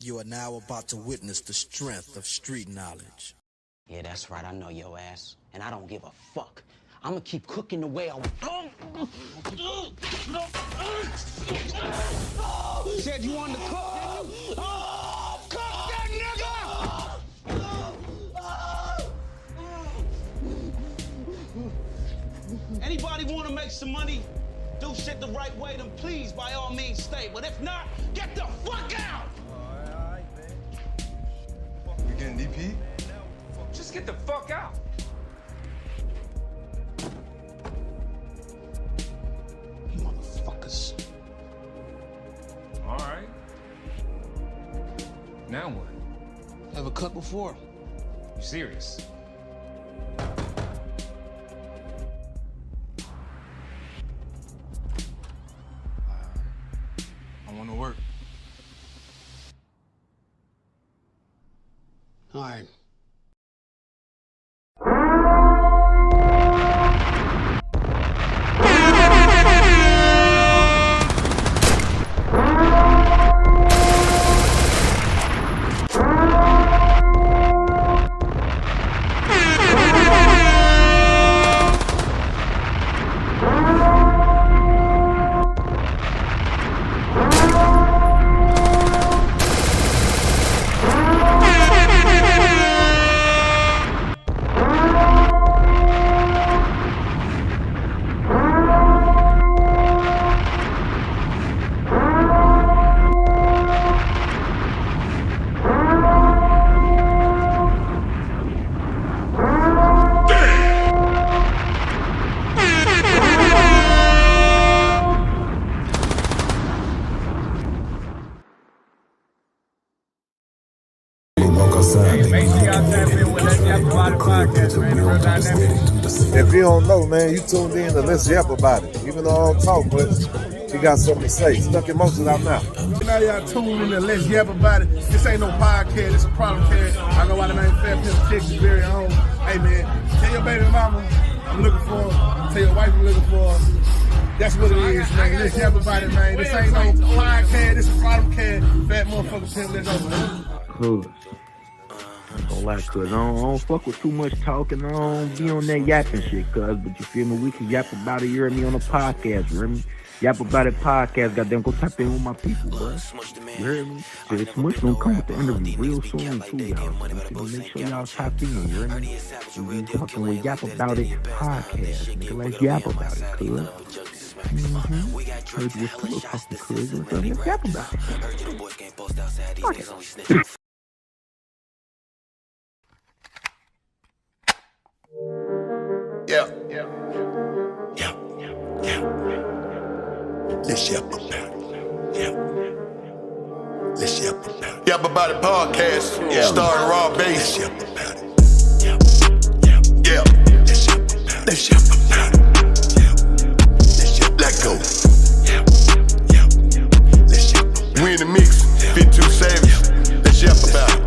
You are now about to witness the strength of street knowledge. Yeah, that's right, I know your ass. And I don't give a fuck. I'ma keep cooking the way I said you wanted to cook, didn't you? Cook that nigga! Anybody wanna make some money, do shit the right way, then please, by all means, stay. But if not, get the fuck out! All right, man. You getting DP? Just get the fuck out. You motherfuckers. All right. Now what? Ever cut before? You serious? I want to work. All right. If you don't know, man, you tuned in to Let's Yap About It. Even though I don't talk much, he got something to say. Stuck in most of our mouth. Now y'all tuned in to Let's Yap About It. This ain't no podcast, it's a problem cast. I go out of Fat Pimp Texas very own. Hey man, tell your baby mama I'm looking for her. Tell your wife I'm looking for her. That's what it is, man. Let's Yap About It, man. This ain't no podcast, this is a problem cast. Fat motherfucker Pimp, let's go. Don't lie, cuz I don't fuck with too much talking. I don't be on that yapping shit, cuz. But you feel me? We can yap about it. You hear me on the podcast, you hear me? Yap About It podcast. Goddamn, go tap in with my people, bro. You hear me? Cause Smush gonna come with the interview real soon, too, y'all. So make sure y'all tap in, you hear me? We be talking with Yap About It podcast. Nigga, let's yap about it, cuz. Heard you was talking, cuz. Let's yap about it. Fuck it. Yeah. Let's yap about it. Let's yap about it. Yap About It podcast. Starring Raw Bass. Let's yap about it. Yeah. Let's yap about it. Let go. We in the mix. Fit too savage. Let's yap about it.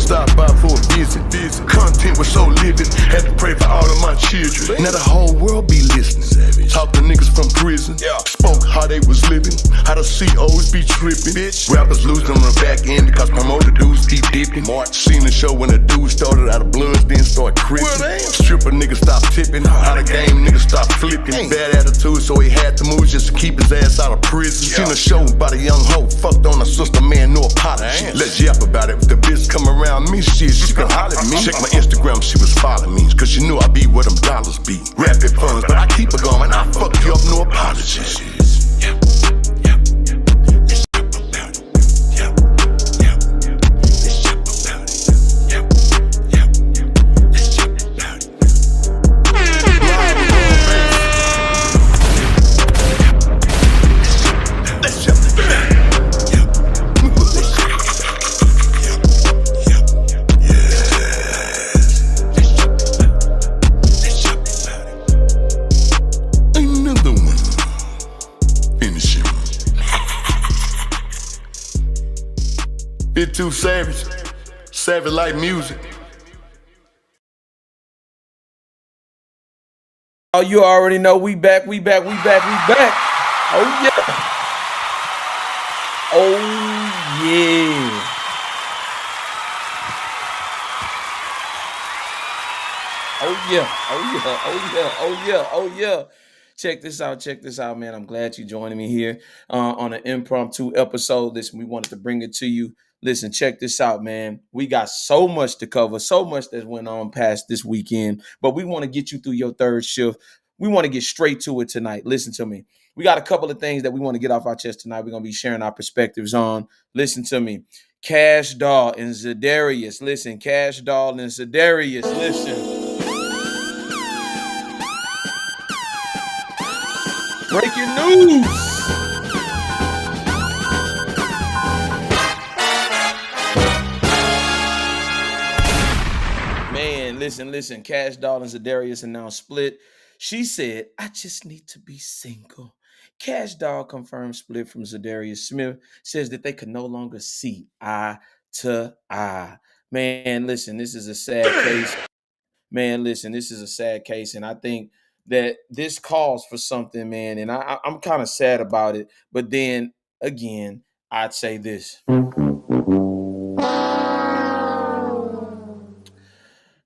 Stop by for a visit. Content was so living, had to pray for all of my children. Now the whole world be listening. Talk to niggas from prison. Spoke how they was living, how the COs be tripping. Rappers losing on the back end because promoter dudes keep dipping. Seen the show when the dude started out of bloods, then start crippin'. Stripper niggas stop tipping, out of game niggas stop flipping. Bad attitude, so he had to move just to keep his ass out of prison. Seen a show about a young hoe, fucked on a sister, man, no apology. Let's yap about it. If the bitch come around me, she can holler at me. Check my Instagram, she was following me, cause she knew I be where them dollars be. Rapid funds, but I keep it going, I fuck you up, no apologies. too savage. Savage like music. Oh, you already know we back. Oh yeah. Oh yeah. Oh yeah. Check this out, man. I'm glad you're joining me here on an impromptu episode. Listen, we wanted to bring it to you. Listen, check this out, man. We got so much to cover, so much that went on past this weekend, but we want to get you through your third shift. We want to get straight to it tonight. Listen to me. We got a couple of things that we want to get off our chest tonight. We're going to be sharing our perspectives on. Listen to me. Cash Doll and Zadarius. Listen, Cash Doll and Zadarius. Listen. Breaking news. Man, listen. Cash Doll and Zadarius are now split. She said, I just need to be single. Cash Doll confirmed split from Zadarius Smith, says that they could no longer see eye to eye. Man, listen, this is a sad case. And I think that this calls for something, man, and I'm kind of sad about it. But then again, I'd say this.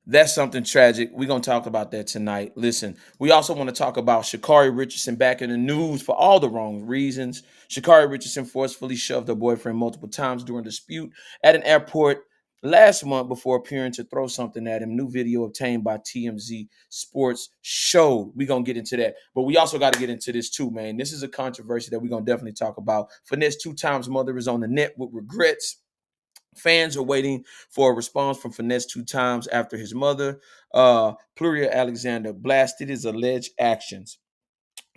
That's something tragic. We're going to talk about that tonight. Listen, we also want to talk about Shacarri Richardson back in the news for all the wrong reasons. Shacarri Richardson forcefully shoved her boyfriend multiple times during a dispute at an airport last month before appearing to throw something at him. New video obtained by TMZ Sports showed. We're going to get into that. But we also got to get into this too, man. This is a controversy that we're going to definitely talk about. Finesse 2 Tymes' mother is on the net with regrets. Fans are waiting for a response from Finesse 2 Tymes after his mother, Pluria Alexander, blasted his alleged actions.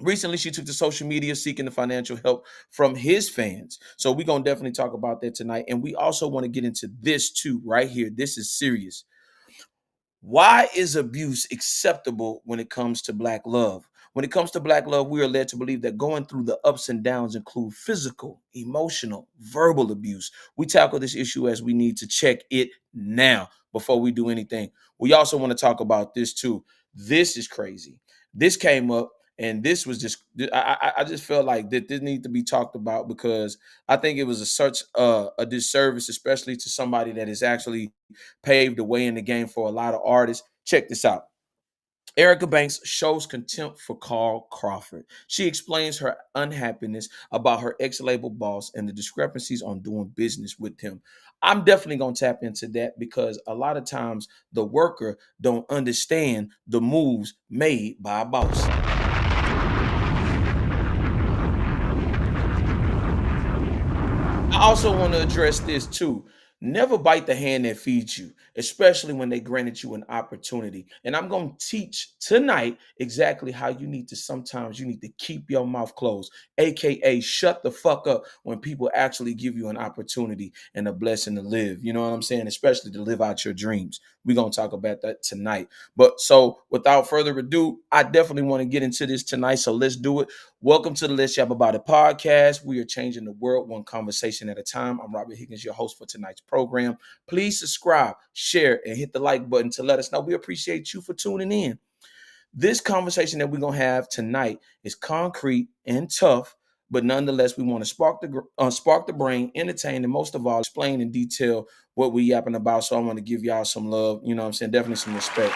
Recently, she took to social media seeking the financial help from his fans. So we're going to definitely talk about that tonight. And we also want to get into this too, right here. This is serious. Why is abuse acceptable when it comes to Black love? When it comes to Black love, we are led to believe that going through the ups and downs include physical, emotional, verbal abuse. We tackle this issue as we need to check it now before we do anything. We also want to talk about this too. This is crazy. This came up, and this was just, I just felt like that this needs to be talked about because I think it was such a disservice, especially to somebody that has actually paved the way in the game for a lot of artists. Check this out. Erica Banks shows contempt for Carl Crawford. She explains her unhappiness about her ex-label boss and the discrepancies on doing business with him. I'm definitely going to tap into that because a lot of times the worker don't understand the moves made by a boss. I also want to address this too. Never bite the hand that feeds you, especially when they granted you an opportunity. And I'm going to teach tonight exactly how you need to keep your mouth closed, aka shut the fuck up when people actually give you an opportunity and a blessing to live. You know what I'm saying? Especially to live out your dreams. We're going to talk about that tonight. But so without further ado, I definitely want to get into this tonight. So let's do it. Welcome to the Let's Yap About It podcast. We are changing the world one conversation at a time. I'm Robert Higgins, your host for tonight's program. Please subscribe, share, and hit the like button to let us know. We appreciate you for tuning in. This conversation that we're going to have tonight is concrete and tough, but nonetheless, we want to spark the brain, entertain, and most of all, explain in detail what we yapping about. So I want to give y'all some love, you know what I'm saying? Definitely some respect.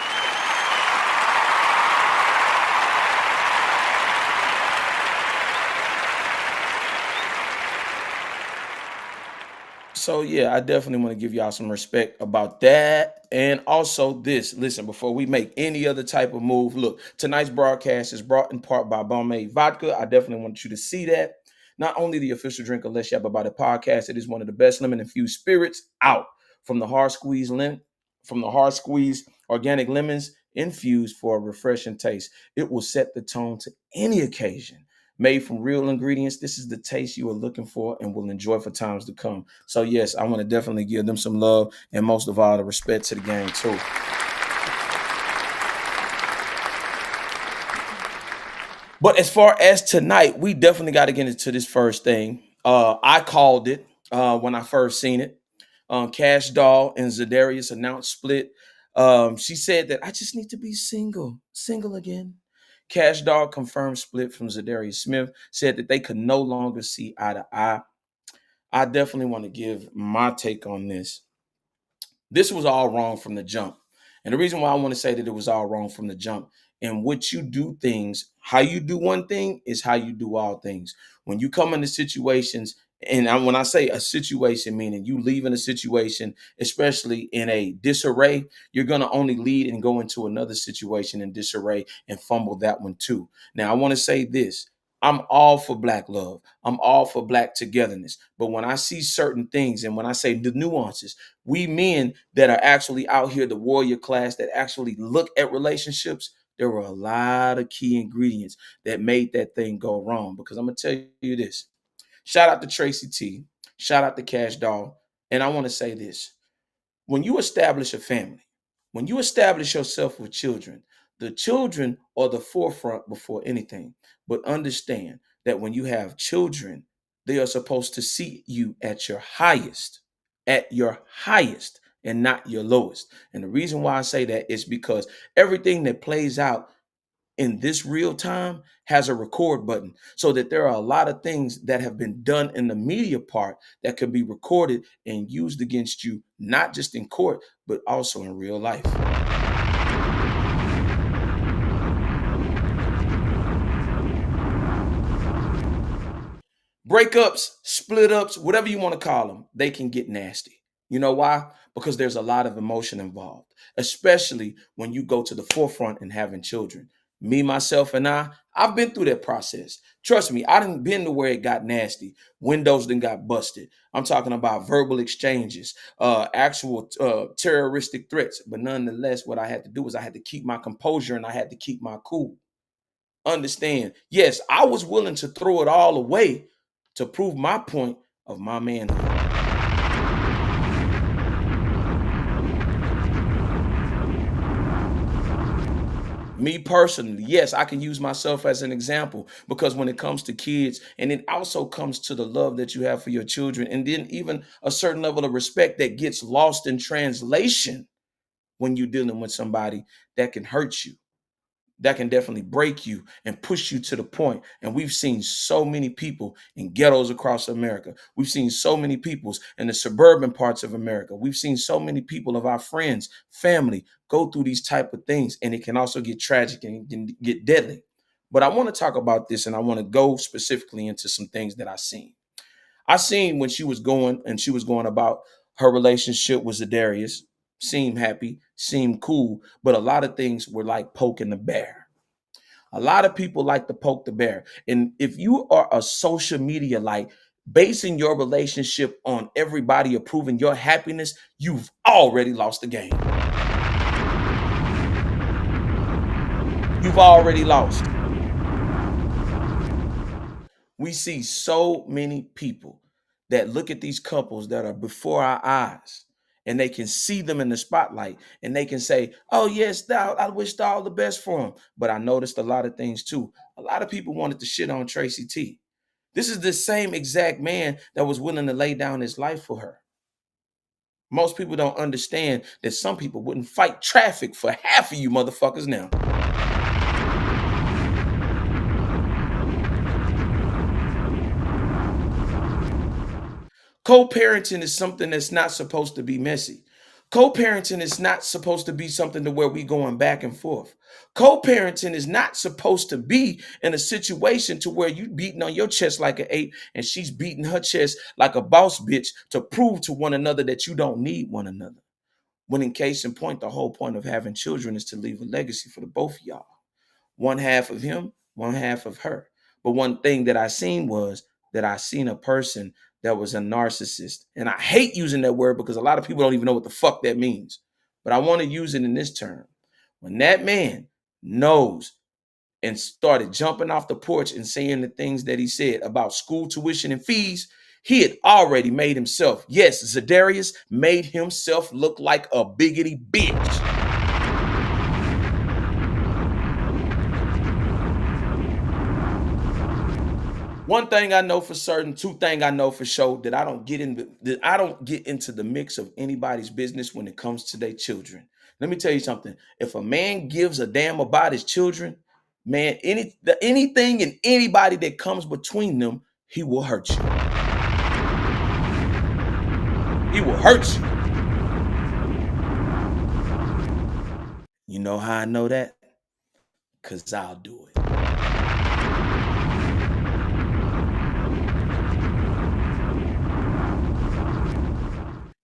So yeah, I definitely want to give y'all some respect about that. And also this, listen, before we make any other type of move, look, tonight's broadcast is brought in part by Bombay Vodka. I definitely want you to see that. Not only the official drink of Let's Yap About It podcast, it is one of the best lemon-infused spirits out from the hard squeeze organic lemons infused for a refreshing taste. It will set the tone to any occasion. Made from real ingredients, this is the taste you are looking for and will enjoy for times to come. So yes, I want to definitely give them some love and most of all the respect to the game too. But as far as tonight, we definitely got to get into this first thing. I called it when I first seen it. Cash Doll and Zadarius announced split. She said that I just need to be single again. Cash Doll confirmed split from Zadarius Smith, said that they could no longer see eye to eye. I definitely want to give my take on this. This was all wrong from the jump. And the reason why I want to say that it was all wrong from the jump, and what you do things, how you do one thing is how you do all things. When you come into situations, and when I say a situation, meaning you leave in a situation, especially in a disarray, you're going to only lead and go into another situation in disarray and fumble that one too. Now, I want to say this. I'm all for black love. I'm all for black togetherness. But when I see certain things and when I say the nuances, we men that are actually out here, the warrior class that actually look at relationships, there were a lot of key ingredients that made that thing go wrong. Because I'm going to tell you this. Shout out to Tracy T. Shout out to Cash Doll. And I want to say this. When you establish a family, when you establish yourself with children, the children are the forefront before anything. But understand that when you have children, they are supposed to see you at your highest, and not your lowest. And the reason why I say that is because everything that plays out in this real time has a record button, so that there are a lot of things that have been done in the media part that can be recorded and used against you, not just in court, but also in real life. Breakups, split ups, whatever you want to call them, they can get nasty. You know why? Because there's a lot of emotion involved, especially when you go to the forefront and having children. Me, myself, and I've been through that process. Trust me, I done been to where it got nasty. Windows then got busted. I'm talking about verbal exchanges, actual terroristic threats. But nonetheless, what I had to do was I had to keep my composure and I had to keep my cool. Understand, yes, I was willing to throw it all away to prove my point of my manhood. Me personally, yes, I can use myself as an example, because when it comes to kids, and it also comes to the love that you have for your children, and then even a certain level of respect that gets lost in translation when you're dealing with somebody that can hurt you, that can definitely break you and push you to the point. And we've seen so many people in ghettos across America. We've seen so many people in the suburban parts of America. We've seen so many people of our friends, family, go through these type of things. And it can also get tragic and it can get deadly. But I want to talk about this, and I want to go specifically into some things that I seen. I seen when she was going about her relationship with Zadarius. Seemed happy, seemed cool, but a lot of things were like poking the bear. A lot of people like to poke the bear. And if you are a social media like basing your relationship on everybody approving your happiness, you've already lost the game. You've already lost. We see so many people that look at these couples that are before our eyes, and they can see them in the spotlight and they can say, oh, yes, I wished all the best for him. But I noticed a lot of things too. A lot of people wanted to shit on Tracy T. This is the same exact man that was willing to lay down his life for her. Most people don't understand that some people wouldn't fight traffic for half of you motherfuckers now. Co-parenting is something that's not supposed to be messy. Co-parenting is not supposed to be something to where we going back and forth. Co-parenting is not supposed to be in a situation to where you beating on your chest like an 8 and she's beating her chest like a boss bitch to prove to one another that you don't need one another. When in case in point, the whole point of having children is to leave a legacy for the both of y'all. One half of him, one half of her. But one thing that I seen was that I seen a person that was a narcissist. And I hate using that word because a lot of people don't even know what the fuck that means. But I want to use it in this term. When that man knows and started jumping off the porch and saying the things that he said about school tuition and fees, he had already made himself, yes, Zadarius made himself look like a biggity bitch. One thing I know for certain, two things I know for sure, that I don't get into the mix of anybody's business when it comes to their children. Let me tell you something. If a man gives a damn about his children, man, anything and anybody that comes between them, he will hurt you. He will hurt you. You know how I know that? Because I'll do it.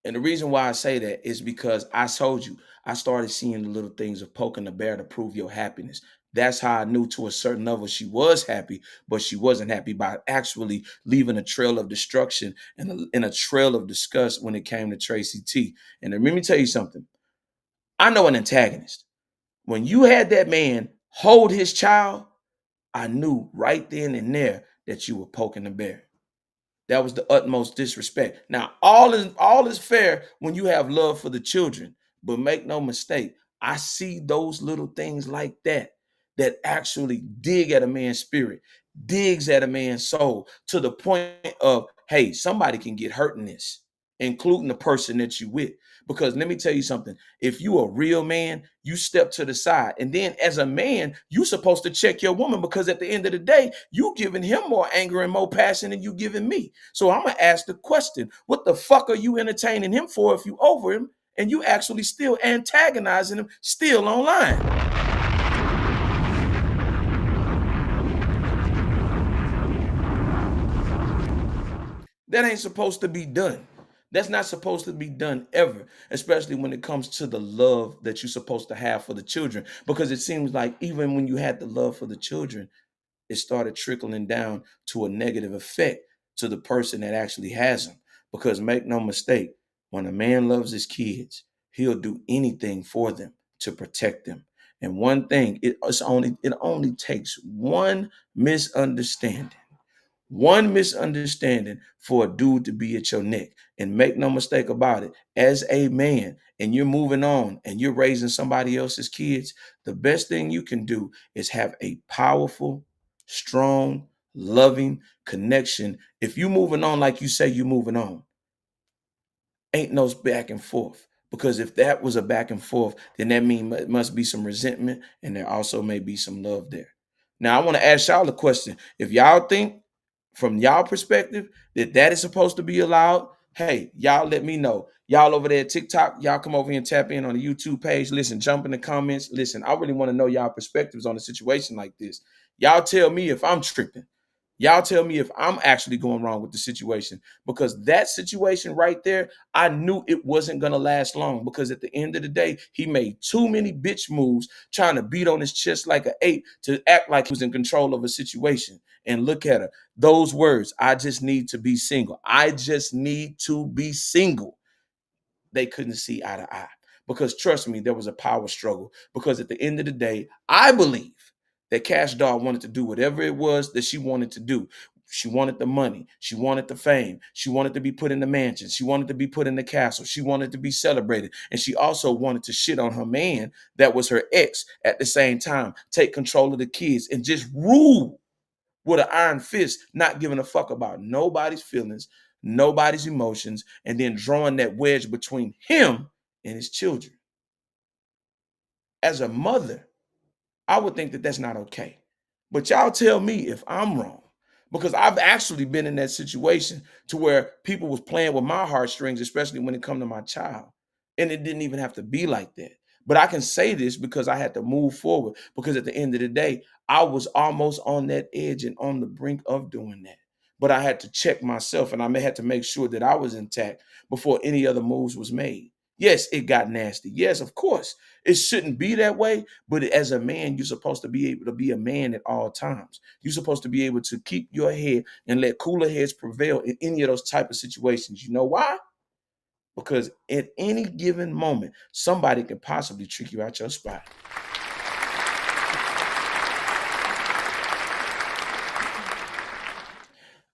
And the reason why I say that is because I told you, I started seeing the little things of poking the bear to prove your happiness. That's how I knew to a certain level she was happy, but she wasn't happy by actually leaving a trail of destruction and a trail of disgust when it came to Tracy T. And let me tell you something. I know an antagonist. When you had that man hold his child, I knew right then and there that you were poking the bear. That was the utmost disrespect. Now, all is fair when you have love for the children, but make no mistake, I see those little things like that actually dig at a man's spirit, digs at a man's soul to the point of, hey, somebody can get hurt in this, including the person that you with. Because let me tell you something, if you a real man, you step to the side. And then as a man, you supposed to check your woman, because at the end of the day, you giving him more anger and more passion than you giving me. So I'm going to ask the question, what the fuck are you entertaining him for if you over him and you actually still antagonizing him still online? That ain't supposed to be done. That's not supposed to be done ever, especially when it comes to the love that you're supposed to have for the children. Because it seems like even when you had the love for the children, it started trickling down to a negative effect to the person that actually has them. Because make no mistake, when a man loves his kids, he'll do anything for them to protect them. And one thing, it only takes one misunderstanding for a dude to be at your neck. And make no mistake about it, as a man and you're moving on and you're raising somebody else's kids, the best thing you can do is have a powerful, strong, loving connection. If you moving on like you say you're moving on, ain't no back and forth. Because if that was a back and forth, then that means it must be some resentment, and there also may be some love there. Now, I want to ask y'all a question. If y'all think from y'all perspective that is supposed to be allowed, hey, y'all let me know. Y'all over there at TikTok, y'all come over here and tap in on the YouTube page. Listen, jump in the comments. Listen, I really want to know y'all perspectives on a situation like this. Y'all tell me if I'm tripping. Y'all tell me if I'm actually going wrong with the situation, because that situation right there, I knew it wasn't going to last long, because at the end of the day, he made too many bitch moves trying to beat on his chest like an ape to act like he was in control of a situation. And look at her. Those words, I just need to be single. I just need to be single. They couldn't see eye to eye, because trust me, there was a power struggle. Because at the end of the day, I believe that Cash Doll wanted to do whatever it was that she wanted to do. She wanted the money. She wanted the fame. She wanted to be put in the mansion. She wanted to be put in the castle. She wanted to be celebrated. And she also wanted to shit on her man that was her ex at the same time, take control of the kids, and just rule with an iron fist, not giving a fuck about nobody's feelings, nobody's emotions, and then drawing that wedge between him and his children. As a mother, I would think that that's not okay. But y'all tell me if I'm wrong, because I've actually been in that situation to where people was playing with my heartstrings, especially when it come to my child. And it didn't even have to be like that. But I can say this because I had to move forward, because at the end of the day, I was almost on that edge and on the brink of doing that. But I had to check myself, and I had to make sure that I was intact before any other moves was made. Yes, it got nasty. Yes, of course. It shouldn't be that way, but as a man, you're supposed to be able to be a man at all times. You're supposed to be able to keep your head and let cooler heads prevail in any of those type of situations. You know why? Because at any given moment, somebody could possibly trick you out your spot.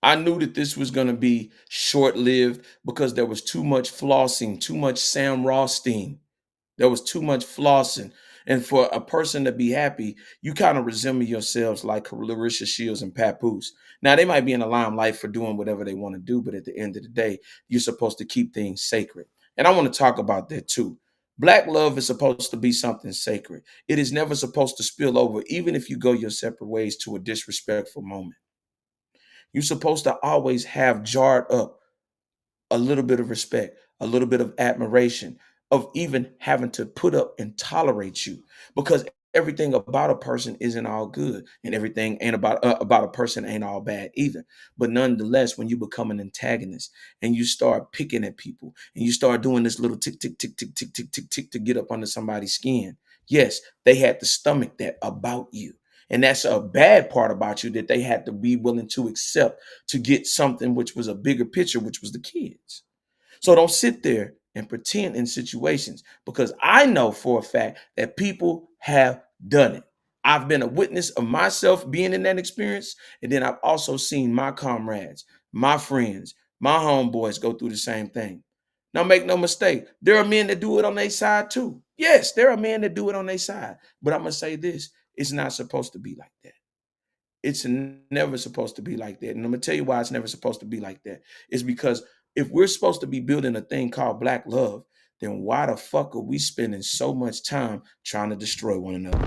I knew that this was going to be short-lived because there was too much flossing, too much Sam Rothstein. There was too much flossing. And for a person to be happy, you kind of resemble yourselves like Larissa Shields and Papoose. Now, they might be in the limelight for doing whatever they want to do, but at the end of the day, you're supposed to keep things sacred. And I want to talk about that too. Black love is supposed to be something sacred. It is never supposed to spill over, even if you go your separate ways to a disrespectful moment. You're supposed to always have jarred up a little bit of respect, a little bit of admiration, of even having to put up and tolerate you, because everything about a person isn't all good, and everything ain't about a person ain't all bad either. But nonetheless, when you become an antagonist and you start picking at people and you start doing this little tick tick tick tick tick tick tick tick to get up under somebody's skin, yes, they had to stomach that about you. And that's a bad part about you, that they had to be willing to accept to get something which was a bigger picture, which was the kids. So don't sit there and pretend in situations, because I know for a fact that people have done it. I've been a witness of myself being in that experience. And then I've also seen my comrades, my friends, my homeboys go through the same thing. Now, make no mistake, there are men that do it on their side too. Yes, there are men that do it on their side. But I'm going to say this, it's not supposed to be like that. It's never supposed to be like that. And I'm going to tell you why it's never supposed to be like that. It's because if we're supposed to be building a thing called Black love, then why the fuck are we spending so much time trying to destroy one another?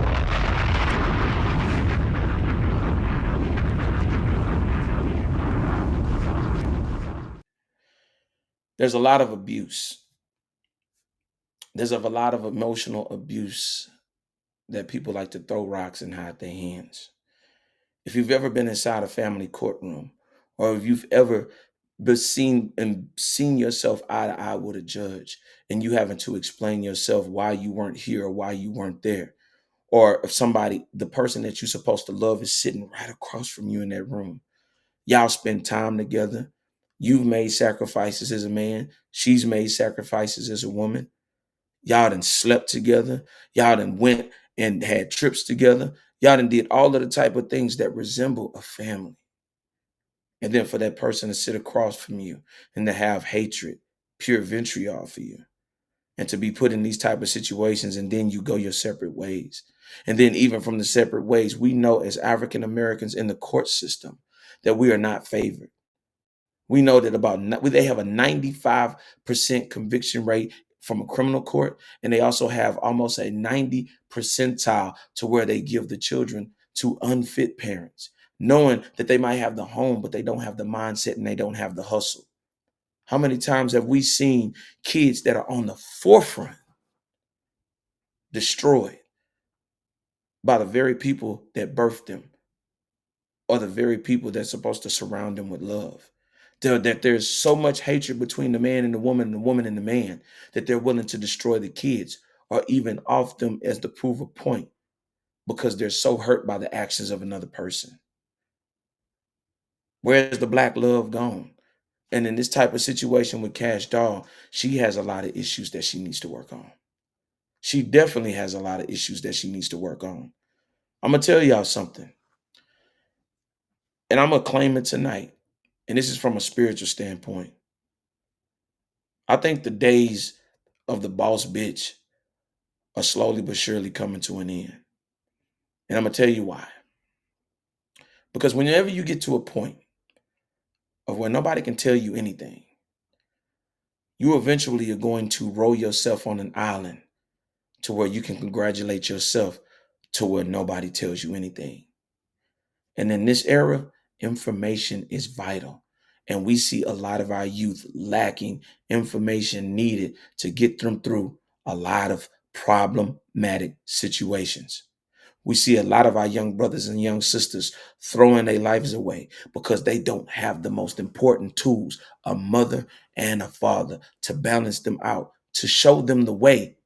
There's a lot of abuse. There's a lot of emotional abuse that people like to throw rocks and hide their hands. If you've ever been inside a family courtroom, or if you've ever been seen yourself eye to eye with a judge, and you having to explain yourself why you weren't here or why you weren't there, or if somebody, the person that you're supposed to love, is sitting right across from you in that room, y'all spend time together. You've made sacrifices as a man. She's made sacrifices as a woman. Y'all done slept together. Y'all done went and had trips together. Y'all done did all of the type of things that resemble a family. And then for that person to sit across from you and to have hatred, pure vitriol for you, and to be put in these type of situations, and then you go your separate ways. And then even from the separate ways, we know as African Americans in the court system that we are not favored. We know that they have a 95% conviction rate from a criminal court, and they also have almost a 90 percentile to where they give the children to unfit parents, knowing that they might have the home, but they don't have the mindset and they don't have the hustle. How many times have we seen kids that are on the forefront destroyed by the very people that birthed them, or the very people that's supposed to surround them with love? That there's so much hatred between the man and the woman and the man, that they're willing to destroy the kids or even off them as to prove a point, because they're so hurt by the actions of another person. Where's the Black love gone? And in this type of situation with Cash Doll, she has a lot of issues that she needs to work on. She definitely has a lot of issues that she needs to work on. I'm going to tell y'all something, and I'm going to claim it tonight. And this is from a spiritual standpoint. I think the days of the boss bitch are slowly but surely coming to an end. And I'm going to tell you why. Because whenever you get to a point of where nobody can tell you anything, you eventually are going to roll yourself on an island to where you can congratulate yourself to where nobody tells you anything. And in this era, information is vital. And we see a lot of our youth lacking information needed to get them through a lot of problematic situations. We see a lot of our young brothers and young sisters throwing their lives away because they don't have the most important tools, a mother and a father, to balance them out, to show them the way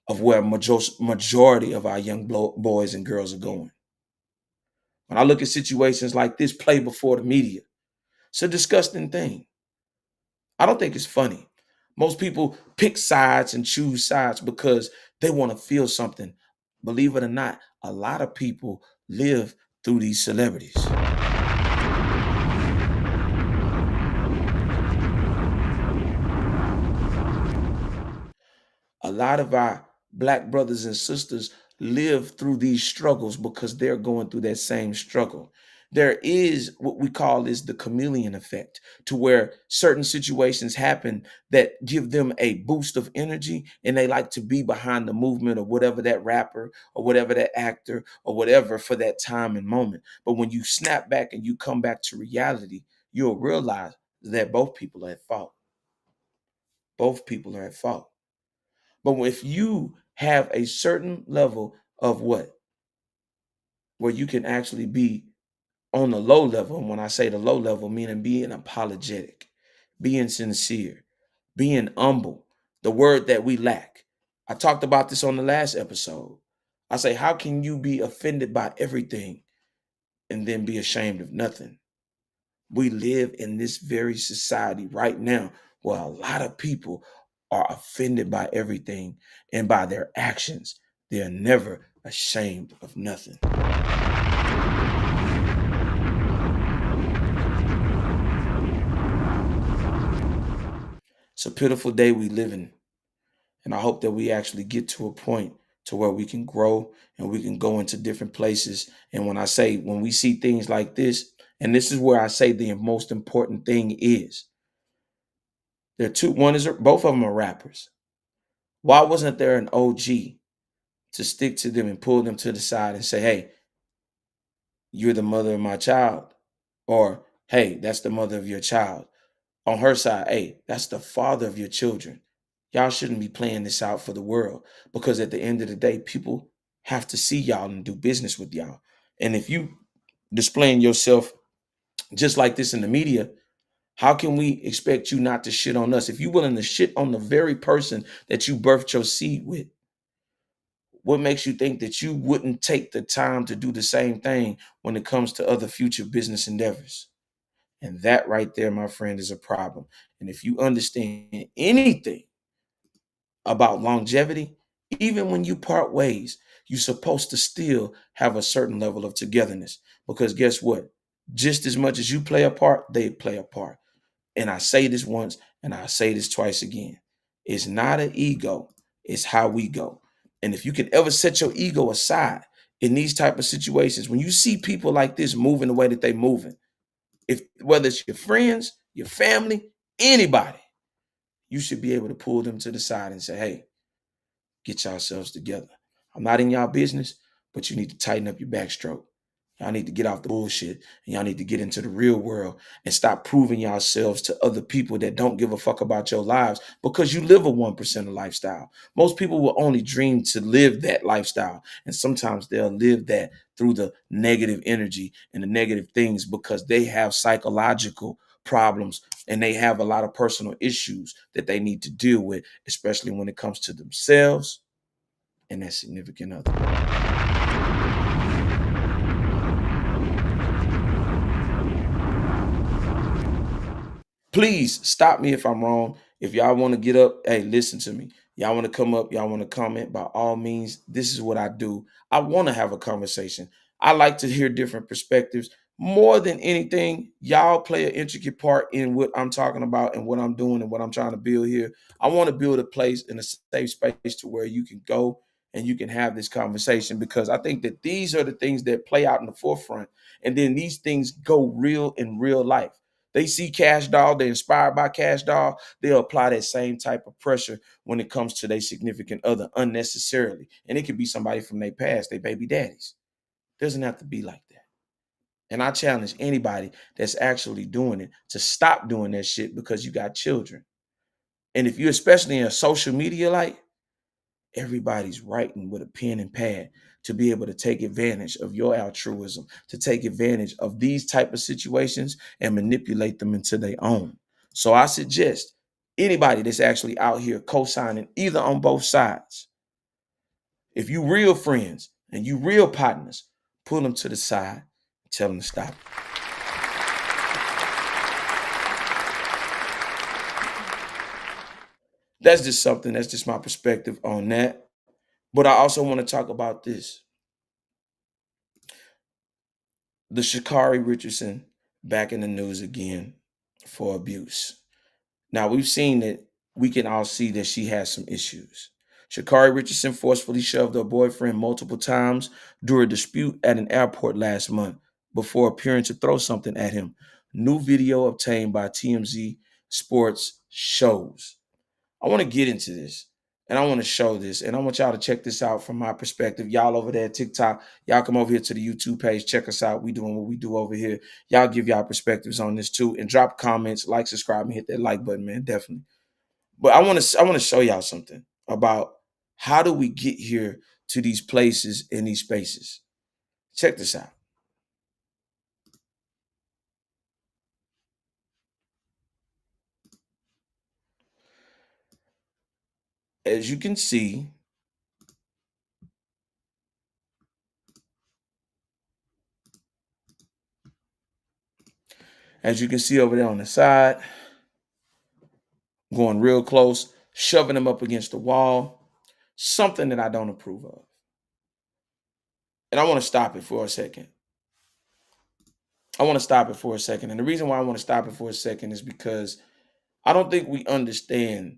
of where majority of our young boys and girls are going. When I look at situations like this play before the media, it's a disgusting thing. I don't think it's funny. Most people pick sides and choose sides because they want to feel something. Believe it or not, a lot of people live through these celebrities. A lot of our Black brothers and sisters live through these struggles because they're going through that same struggle. There is what we call is the chameleon effect, to where certain situations happen that give them a boost of energy and they like to be behind the movement of whatever that rapper or whatever that actor or whatever for that time and moment. But when you snap back and you come back to reality, you'll realize that both people are at fault. Both people are at fault. But if you have a certain level of what, where you can actually be on the low level, and when I say the low level, meaning being apologetic, being sincere, being humble, the word that we lack. I talked about this on the last episode. I say, how can you be offended by everything and then be ashamed of nothing? We live in this very society right now where a lot of people are offended by everything and by their actions. They're never ashamed of nothing. It's a pitiful day we live in. And I hope that we actually get to a point to where we can grow and we can go into different places. And when we see things like this, and this is where I say the most important thing is, there are two, both of them are rappers. Why wasn't there an OG to stick to them and pull them to the side and say, hey, you're the mother of my child? Or, hey, that's the mother of your child. On her side, hey, that's the father of your children. Y'all shouldn't be playing this out for the world, because at the end of the day, people have to see y'all and do business with y'all. And if you displaying yourself just like this in the media, how can we expect you not to shit on us? If you're willing to shit on the very person that you birthed your seed with, what makes you think that you wouldn't take the time to do the same thing when it comes to other future business endeavors? And that right there, my friend, is a problem. And if you understand anything about longevity, even when you part ways, you're supposed to still have a certain level of togetherness. Because guess what? Just as much as you play a part, they play a part. And I say this once and I say this twice again. It's not an ego, it's how we go. And if you can ever set your ego aside in these type of situations, when you see people like this moving the way that they moving, if whether it's your friends, your family, anybody, you should be able to pull them to the side and say, hey, get yourselves together. I'm not in y'all business, but you need to tighten up your backstroke. Y'all need to get off the bullshit and y'all need to get into the real world and stop proving yourselves to other people that don't give a fuck about your lives because you live a 1% lifestyle. Most people will only dream to live that lifestyle. And sometimes they'll live that through the negative energy and the negative things because they have psychological problems and they have a lot of personal issues that they need to deal with, especially when it comes to themselves and their significant other. Please stop me if I'm wrong. If y'all want to get up, hey, listen to me. Y'all want to come up, y'all want to comment, by all means, this is what I do. I want to have a conversation. I like to hear different perspectives. More than anything, y'all play an intricate part in what I'm talking about and what I'm doing and what I'm trying to build here. I want to build a place in a safe space to where you can go and you can have this conversation, because I think that these are the things that play out in the forefront. And then these things go real in real life. They see Cash Doll, they're inspired by Cash Doll, they'll apply that same type of pressure when it comes to their significant other unnecessarily. And it could be somebody from their past, their baby daddies. Doesn't have to be like that. And I challenge anybody that's actually doing it to stop doing that shit because you got children. And if you're especially in a social media light, everybody's writing with a pen and pad to be able to take advantage of your altruism, to take advantage of these type of situations and manipulate them into their own. So I suggest anybody that's actually out here co-signing either on both sides, if you real friends and you real partners, pull them to the side, tell them to stop. That's just my perspective on that. But I also want to talk about this. The Shacarri Richardson back in the news again for abuse. Now we've seen that, we can all see that she has some issues. Shacarri Richardson forcefully shoved her boyfriend multiple times during a dispute at an airport last month before appearing to throw something at him. New video obtained by TMZ Sports shows. I want to get into this and I want to show this and I want y'all to check this out from my perspective. Y'all over there at TikTok, y'all come over here to the YouTube page, check us out. We doing what we do over here. Y'all give y'all perspectives on this too and drop comments, like, subscribe, and hit that like button, man, definitely. But I want to show y'all something about how do we get here to these places in these spaces. Check this out. As you can see, over there on the side, going real close, shoving them up against the wall, something that I don't approve of. And I want to stop it for a second. And the reason why I want to stop it for a second is because I don't think we understand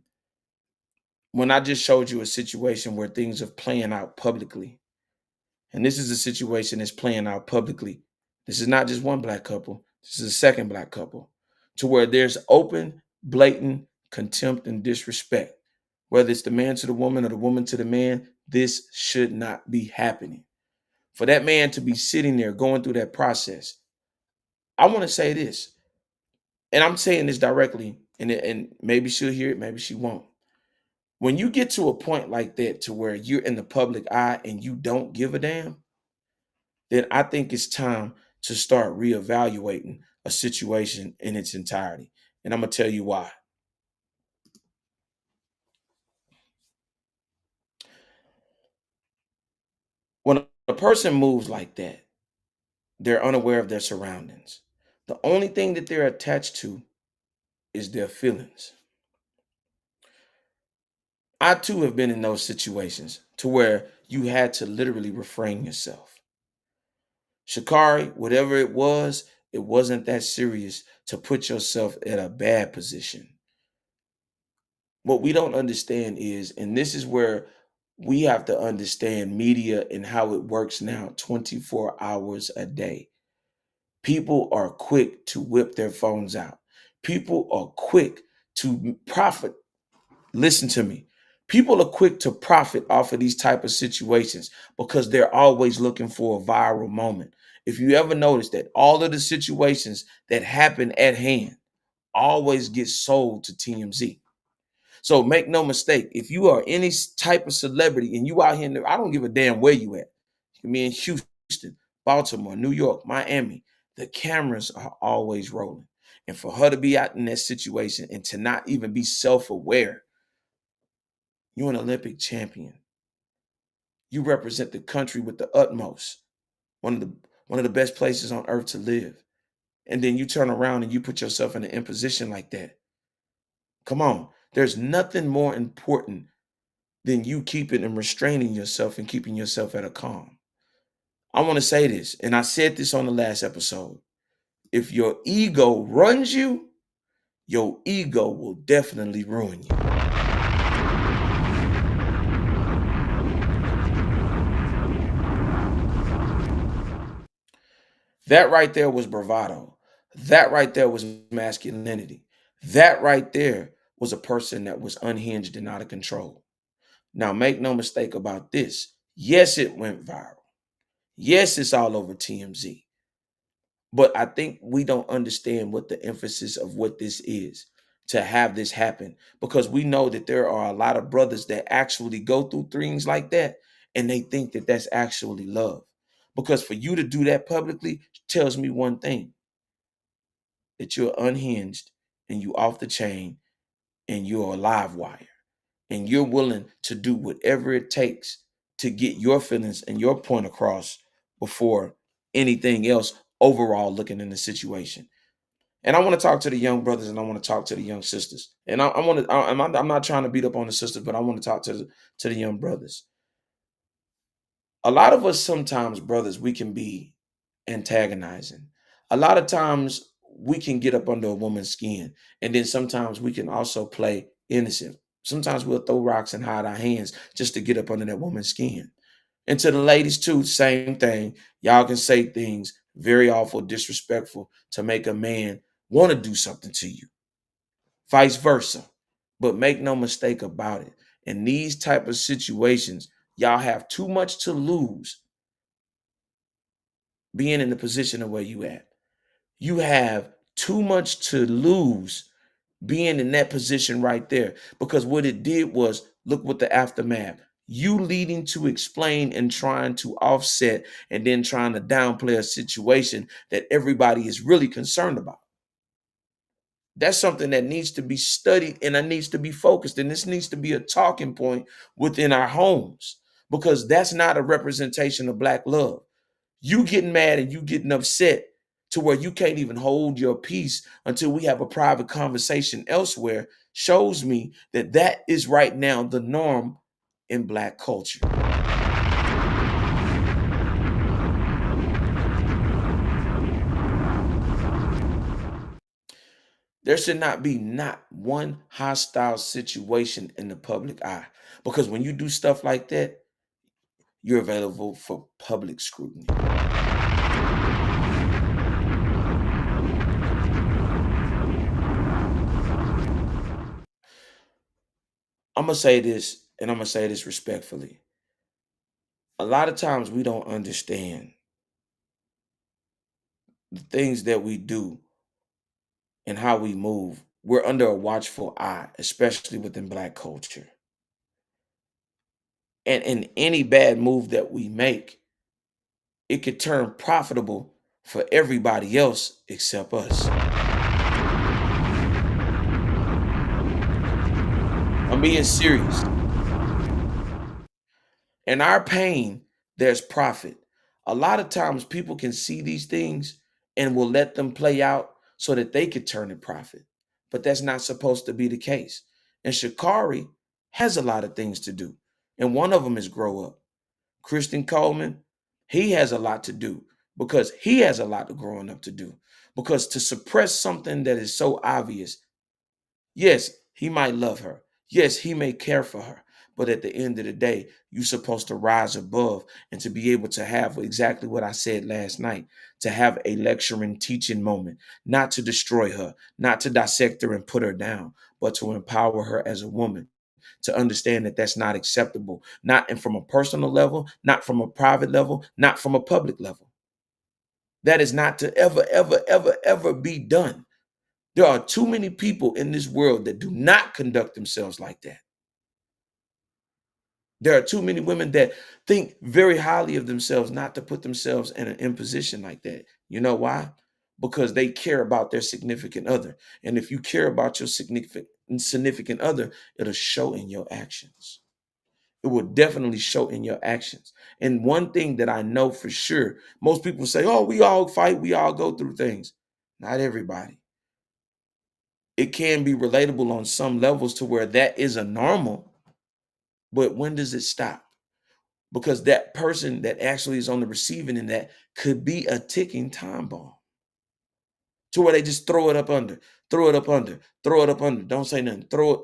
when I just showed you a situation where things are playing out publicly. And this is a situation that's playing out publicly. This is not just one black couple. This is a second black couple, to where there's open, blatant contempt and disrespect. Whether it's the man to the woman or the woman to the man, this should not be happening. For that man to be sitting there going through that process, I want to say this, and I'm saying this directly, and maybe she'll hear it, maybe she won't. When you get to a point like that to where you're in the public eye and you don't give a damn, then I think it's time to start reevaluating a situation in its entirety. And I'm going to tell you why. When a person moves like that, they're unaware of their surroundings. The only thing that they're attached to is their feelings. I too have been in those situations to where you had to literally refrain yourself. Shacarri, whatever it wasn't that serious to put yourself in a bad position. What we don't understand is, and this is where we have to understand media and how it works now 24 hours a day. People are quick to whip their phones out. People are quick to profit. Listen to me. People are quick to profit off of these type of situations because they're always looking for a viral moment. If you ever notice that all of the situations that happen at hand always get sold to TMZ. So make no mistake, if you are any type of celebrity and you out here, I don't give a damn where you at. You can be in Houston, Baltimore, New York, Miami. The cameras are always rolling. And for her to be out in that situation and to not even be self-aware, you're an Olympic champion. You represent the country with the utmost, one of the best places on earth to live. And then you turn around and you put yourself in an imposition like that. Come on. There's nothing more important than you keeping and restraining yourself and keeping yourself at a calm. I want to say this, and I said this on the last episode. If your ego runs you, your ego will definitely ruin you. That right there was bravado. That right there was masculinity. That right there was a person that was unhinged and out of control. Now, make no mistake about this. Yes, it went viral. Yes, it's all over TMZ. But I think we don't understand what the emphasis of what this is to have this happen, because we know that there are a lot of brothers that actually go through things like that and they think that that's actually love. Because for you to do that publicly tells me one thing, that you're unhinged and you off the chain and you're a live wire and you're willing to do whatever it takes to get your feelings and your point across before anything else overall looking in the situation. And I want to talk to the young brothers and I want to talk to the young sisters. And I'm not trying to beat up on the sisters, but I want to talk to the young brothers. A lot of us sometimes, brothers, we can be antagonizing. A lot of times we can get up under a woman's skin. And then sometimes we can also play innocent. Sometimes we'll throw rocks and hide our hands just to get up under that woman's skin. And to the ladies too, same thing. Y'all can say things very awful, disrespectful to make a man want to do something to you. Vice versa. But make no mistake about it. In these type of situations, y'all have too much to lose being in the position of where you at. You have too much to lose being in that position right there. Because what it did was, look what the aftermath. You leading to explain and trying to offset and then trying to downplay a situation that everybody is really concerned about. That's something that needs to be studied and that needs to be focused. And this needs to be a talking point within our homes, because that's not a representation of Black love. You getting mad and you getting upset to where you can't even hold your peace until we have a private conversation elsewhere shows me that that is right now the norm in Black culture. There should not be not one hostile situation in the public eye, because when you do stuff like that, you're available for public scrutiny. I'm going to say this, and I'm going to say this respectfully. A lot of times we don't understand the things that we do and how we move. We're under a watchful eye, especially within Black culture. And in any bad move that we make, it could turn profitable for everybody else except us. I'm being serious. In our pain, there's profit. A lot of times people can see these things and will let them play out so that they could turn a profit. But that's not supposed to be the case. And Shacarri has a lot of things to do. And one of them is grow up. Christian Coleman, he has a lot to do because he has a lot of growing up to do. Because to suppress something that is so obvious, yes, he might love her. Yes, he may care for her. But at the end of the day, you're supposed to rise above and to be able to have exactly what I said last night, to have a lecturing, teaching moment, not to destroy her, not to dissect her and put her down, but to empower her as a woman, to understand that that's not acceptable, not from a personal level, not from a private level, not from a public level. That is not to ever, ever, ever, ever be done. There are too many people in this world that do not conduct themselves like that. There are too many women that think very highly of themselves not to put themselves in an imposition like that. You know why? Because they care about their significant other. And if you care about your significant other, it'll show in your actions. It will definitely show in your actions. And one thing that I know for sure, most people say, oh, we all fight, we all go through things. Not everybody. It can be relatable on some levels to where that is a normal, but when does it stop? Because that person that actually is on the receiving end that could be a ticking time bomb to where they just throw it up under, throw it up under, throw it up under. Don't say nothing. Throw it.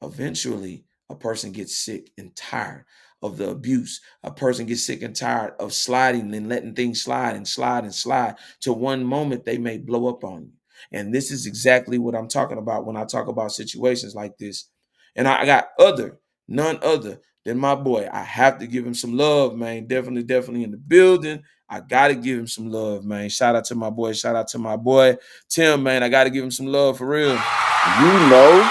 Eventually, a person gets sick and tired of the abuse. A person gets sick and tired of sliding and letting things slide and slide and slide to one moment they may blow up on you. And this is exactly what I'm talking about when I talk about situations like this. And I got none other than my boy. I have to give him some love, man. Definitely, definitely in the building. I got to give him some love, man. Shout out to my boy. Shout out to my boy, Tim, man. I got to give him some love for real. You know.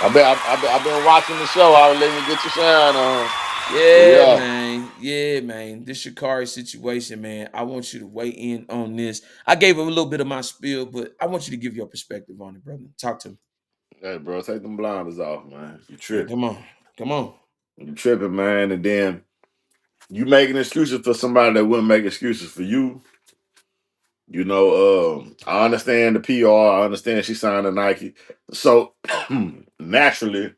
I've been watching the show. I was letting you get your shine on. Yeah, man. Yeah, man. This Shacarri situation, man. I want you to weigh in on this. I gave him a little bit of my spiel, but I want you to give your perspective on it, brother. Talk to me. Hey, bro, take them blinders off, man. You Yeah, tripping. come on. You tripping, man. And then you making excuses for somebody that wouldn't make excuses for you. You know, I understand the PR. I understand she signed a Nike. So naturally,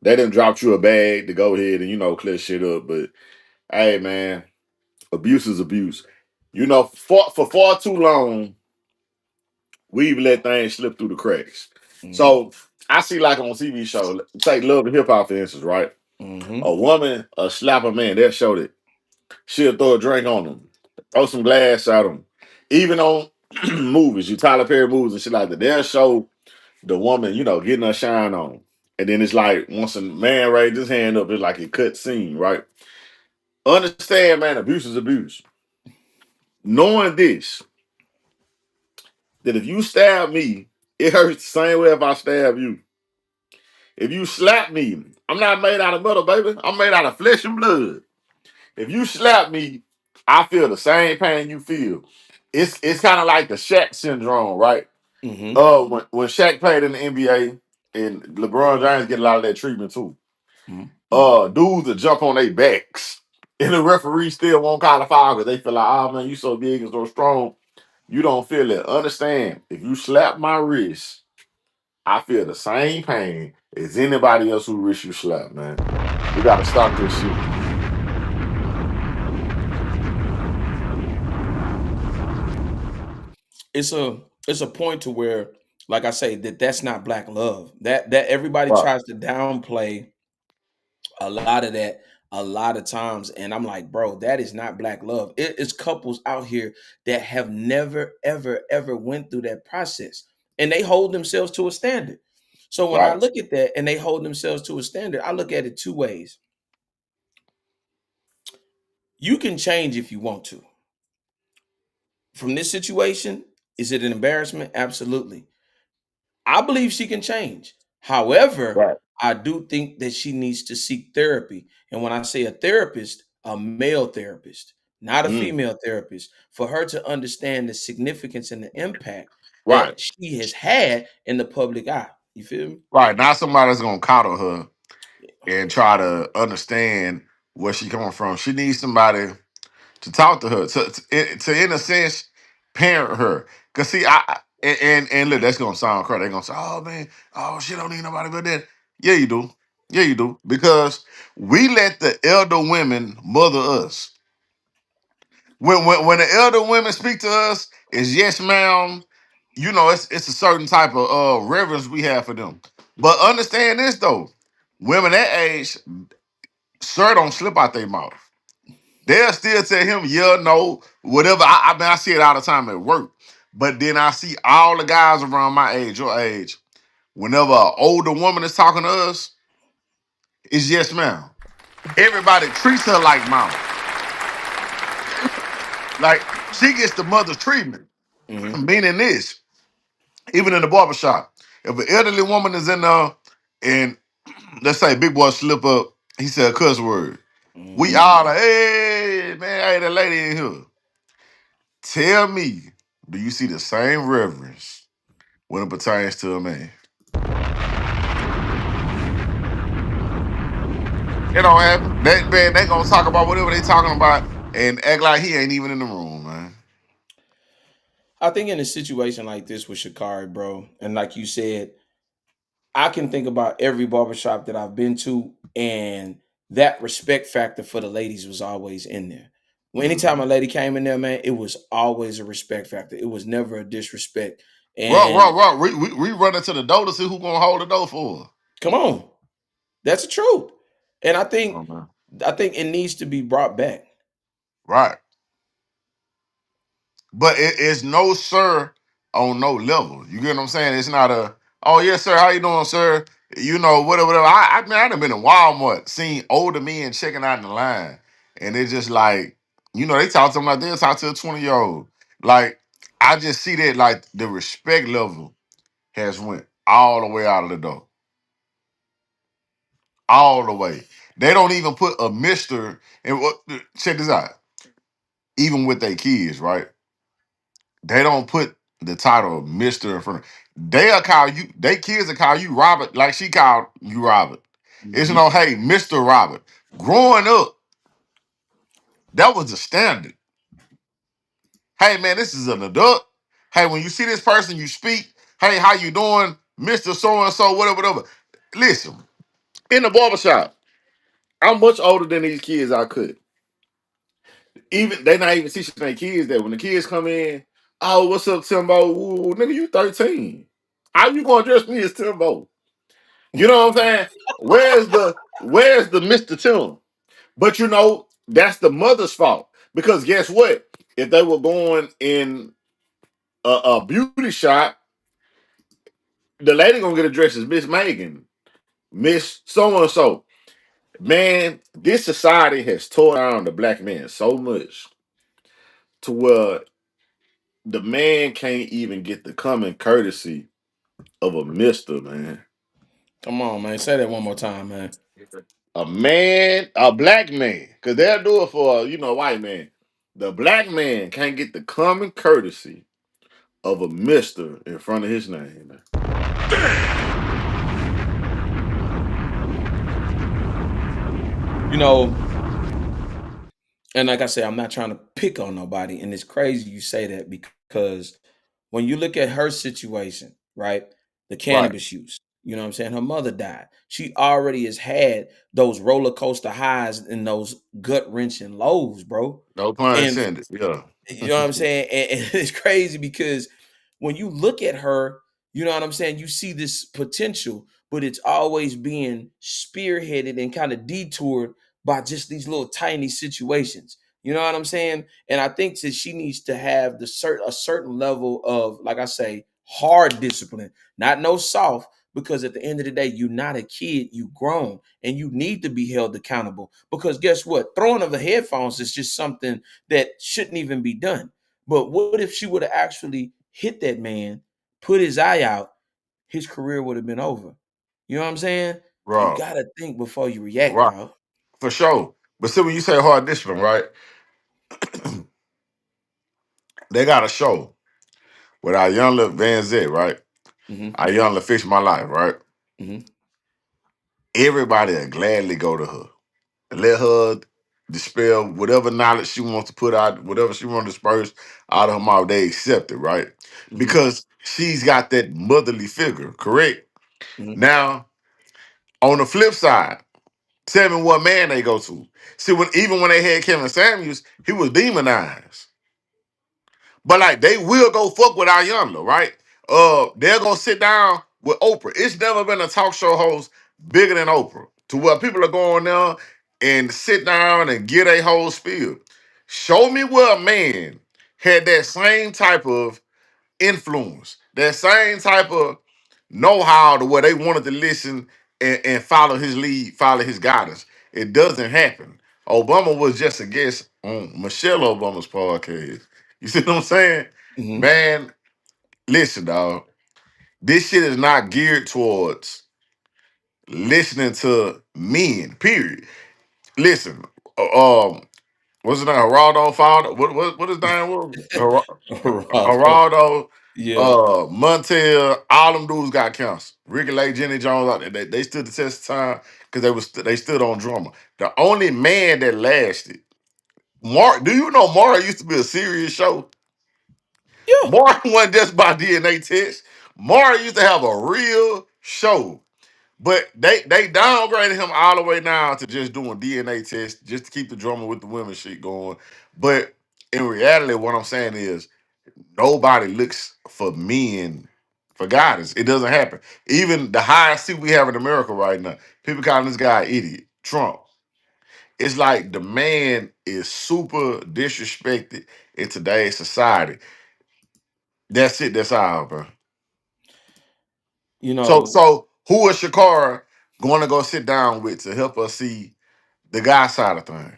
they didn't drop you a bag to go ahead and, clear shit up. But hey, man, abuse is abuse. You know, for far too long, we've let things slip through the cracks. Mm-hmm. So I see like on TV show, take Love and Hip Hop for instance, right? Mm-hmm. A woman slap a man, they'll show that. She'll throw a drink on him, throw some glass at him. Even on movies, you Tyler Perry movies and shit like that, they'll show the woman, getting her shine on. And then it's like once a man raised his hand up, it's like a cut scene, right? Understand, man, abuse is abuse. Knowing this, that if you stab me, it hurts the same way if I stab you. If you slap me, I'm not made out of metal, baby. I'm made out of flesh and blood. If you slap me, I feel the same pain you feel. It's kind of like the Shaq syndrome, right? Mm-hmm. When Shaq played in the NBA and LeBron James get a lot of that treatment too. Mm-hmm. Dudes that jump on their backs and the referee still won't call a foul because they feel like, oh man, you so big and so strong. You don't feel it. Understand, if you slap my wrist, I feel the same pain as anybody else who wrist you slap, man. We gotta stop this shit. It's a point to where, like I say, that's not black love. That everybody Right. tries to downplay a lot of that a lot of times, and I'm like, bro, that is not black love. It is couples out here that have never ever ever went through that process, and they hold themselves to a standard. So when I Right. look at that and they hold themselves to a standard, I look at it two ways. You can change if you want to. From this situation, is it an embarrassment? Absolutely. I believe she can change. However, Right. I do think that she needs to seek therapy. And when I say a therapist, a male therapist, not a Mm. female therapist, for her to understand the significance and the impact Right. that she has had in the public eye. You feel me? Right. Not somebody's gonna coddle her and try to understand where she coming from. She needs somebody to talk to her, to in a sense, parent her. Cause see, and look, that's gonna sound crazy. They're gonna say, "Oh man, oh she don't need nobody but that." Yeah, you do. Yeah, you do. Because we let the elder women mother us. When the elder women speak to us, is yes, ma'am. It's a certain type of reverence we have for them. But understand this though, women that age, sir, don't slip out their mouth. They'll still tell him, yeah, no, whatever. I mean, I see it all the time at work. But then I see all the guys around my age, your age, whenever an older woman is talking to us, it's yes, ma'am. Everybody treats her like mama. Like she gets the mother treatment. Mm-hmm. Meaning this, even in the barbershop, if an elderly woman is in there and let's say big boy slip up, he said a cuss word. We Mm-hmm. all like, hey, man, hey, that lady in here. Tell me, do you see the same reverence when it pertains to a man? It don't happen. That man, they gonna talk about whatever they talking about and act like he ain't even in the room, man. I think in a situation like this with Sha'carri, bro, and like you said, I can think about every barbershop that I've been to, and that respect factor for the ladies was always in there. When anytime a Mhm. lady came in there, man, it was always a respect factor. It was never a disrespect. Bro, And bro, we run into the door to see who gonna hold the door for her. come on, that's the truth. And I Oh, think man. I think it needs to be brought back. Right. But it's no sir on no level. You get what I'm saying? It's not a, oh yes, sir, how you doing, sir? Whatever, whatever. I mean, I done been in Walmart, seen older men checking out in the line. And it's just like, they talk to them like they'll talk to a 20-year-old. Like, I just see that like the respect level has went all the way out of the door. All the way. They don't even put a Mr. And what check this out. Even with their kids, right? They don't put the title of Mr. in front of. They'll call you, they kids will call you Robert, like she called you Robert. It's Mhm. no, hey, Mr. Robert. Growing up, that was the standard. Hey man, this is an adult. Hey, when you see this person, you speak, hey, how you doing? Mr. So-and-so, whatever, whatever. Listen, in the barbershop, I'm much older than these kids I could. even they not even teaching their kids that when the kids come in, oh, what's up, Timbo? Ooh, nigga, you 13. How you gonna address me as Timbo? You know what I'm saying? Where's the Mr. Tim? But you know, that's the mother's fault. Because guess what? If they were going in a beauty shop, the lady gonna get addressed as Miss Megan, Miss so and so. Man, this society has tore down the black man so much to where the man can't even get the common courtesy of a mister, man. Come on, man. Say that one more time, man. A man, a black man, because they'll do it for a white man. The black man can't get the common courtesy of a mister in front of his name, man. You know, and like I said, I'm not trying to pick on nobody, and it's crazy you say that because when you look at her situation, right, the Right. cannabis use, you know what I'm saying? Her mother died. She already has had those roller coaster highs and those gut wrenching lows, bro. No pun And intended. Yeah. you know what I'm saying? And it's crazy because when you look at her, you know what I'm saying? You see this potential, but it's always being spearheaded and kind of detoured by just these little tiny situations. You know what I'm saying? And I think that she needs to have a certain level of, like I say, hard discipline, not no soft, because at the end of the day, you're not a kid, you grown, and you need to be held accountable. Because guess what? Throwing of the headphones is just something that shouldn't even be done. But what if she would have actually hit that man, put his eye out, his career would have been over. You know what I'm saying? You Bro. gotta think before you react, Right. dog. For sure. But see, when you say hard discipline, right? They got a show with our young little Van Zet, right? Hmm. Our young little Fish My Life, right? Hmm. Everybody will gladly go to her. Let her dispel whatever knowledge she wants to put out, whatever she wants to disperse out of her mouth, they accept it, right? Hmm. Because she's got that motherly figure, correct? Hmm. Now, on the flip side, tell me what man they go to. See, even when they had Kevin Samuels, he was demonized. But like they will go fuck with Ayanla, right? They're gonna sit down with Oprah. It's never been a talk show host bigger than Oprah. To where people are going there and sit down and get a whole spiel. Show me where a man had that same type of influence, that same type of know-how to where they wanted to listen and follow his lead, follow his guidance. It doesn't happen. Obama was just a guest on Michelle Obama's podcast. You see what I'm saying? Hmm. Man, listen, dog. This shit is not geared towards listening to men, period. Listen, what's his name? Geraldo Father? What his name was? Geraldo. Geraldo, Yeah. Montel, all them dudes got cancer. Ricky Lake, Jenny Jones, out there, they stood the test of time because they stood on drama. The only man that lasted, Mark. Do you know Mark used to be a serious show? Yeah. Mark wasn't just by DNA test. Mark used to have a real show. But they downgraded him all the way now to just doing DNA tests just to keep the drama with the women shit going. But in reality, what I'm saying is nobody looks for men for guidance. It doesn't happen. Even the highest seat we have in America right now, people calling this guy an idiot, Trump. It's like the man is super disrespected in today's society. That's it. That's all, bro. You So, know, so who is Shakara going to go sit down with to help us see the guy side of things?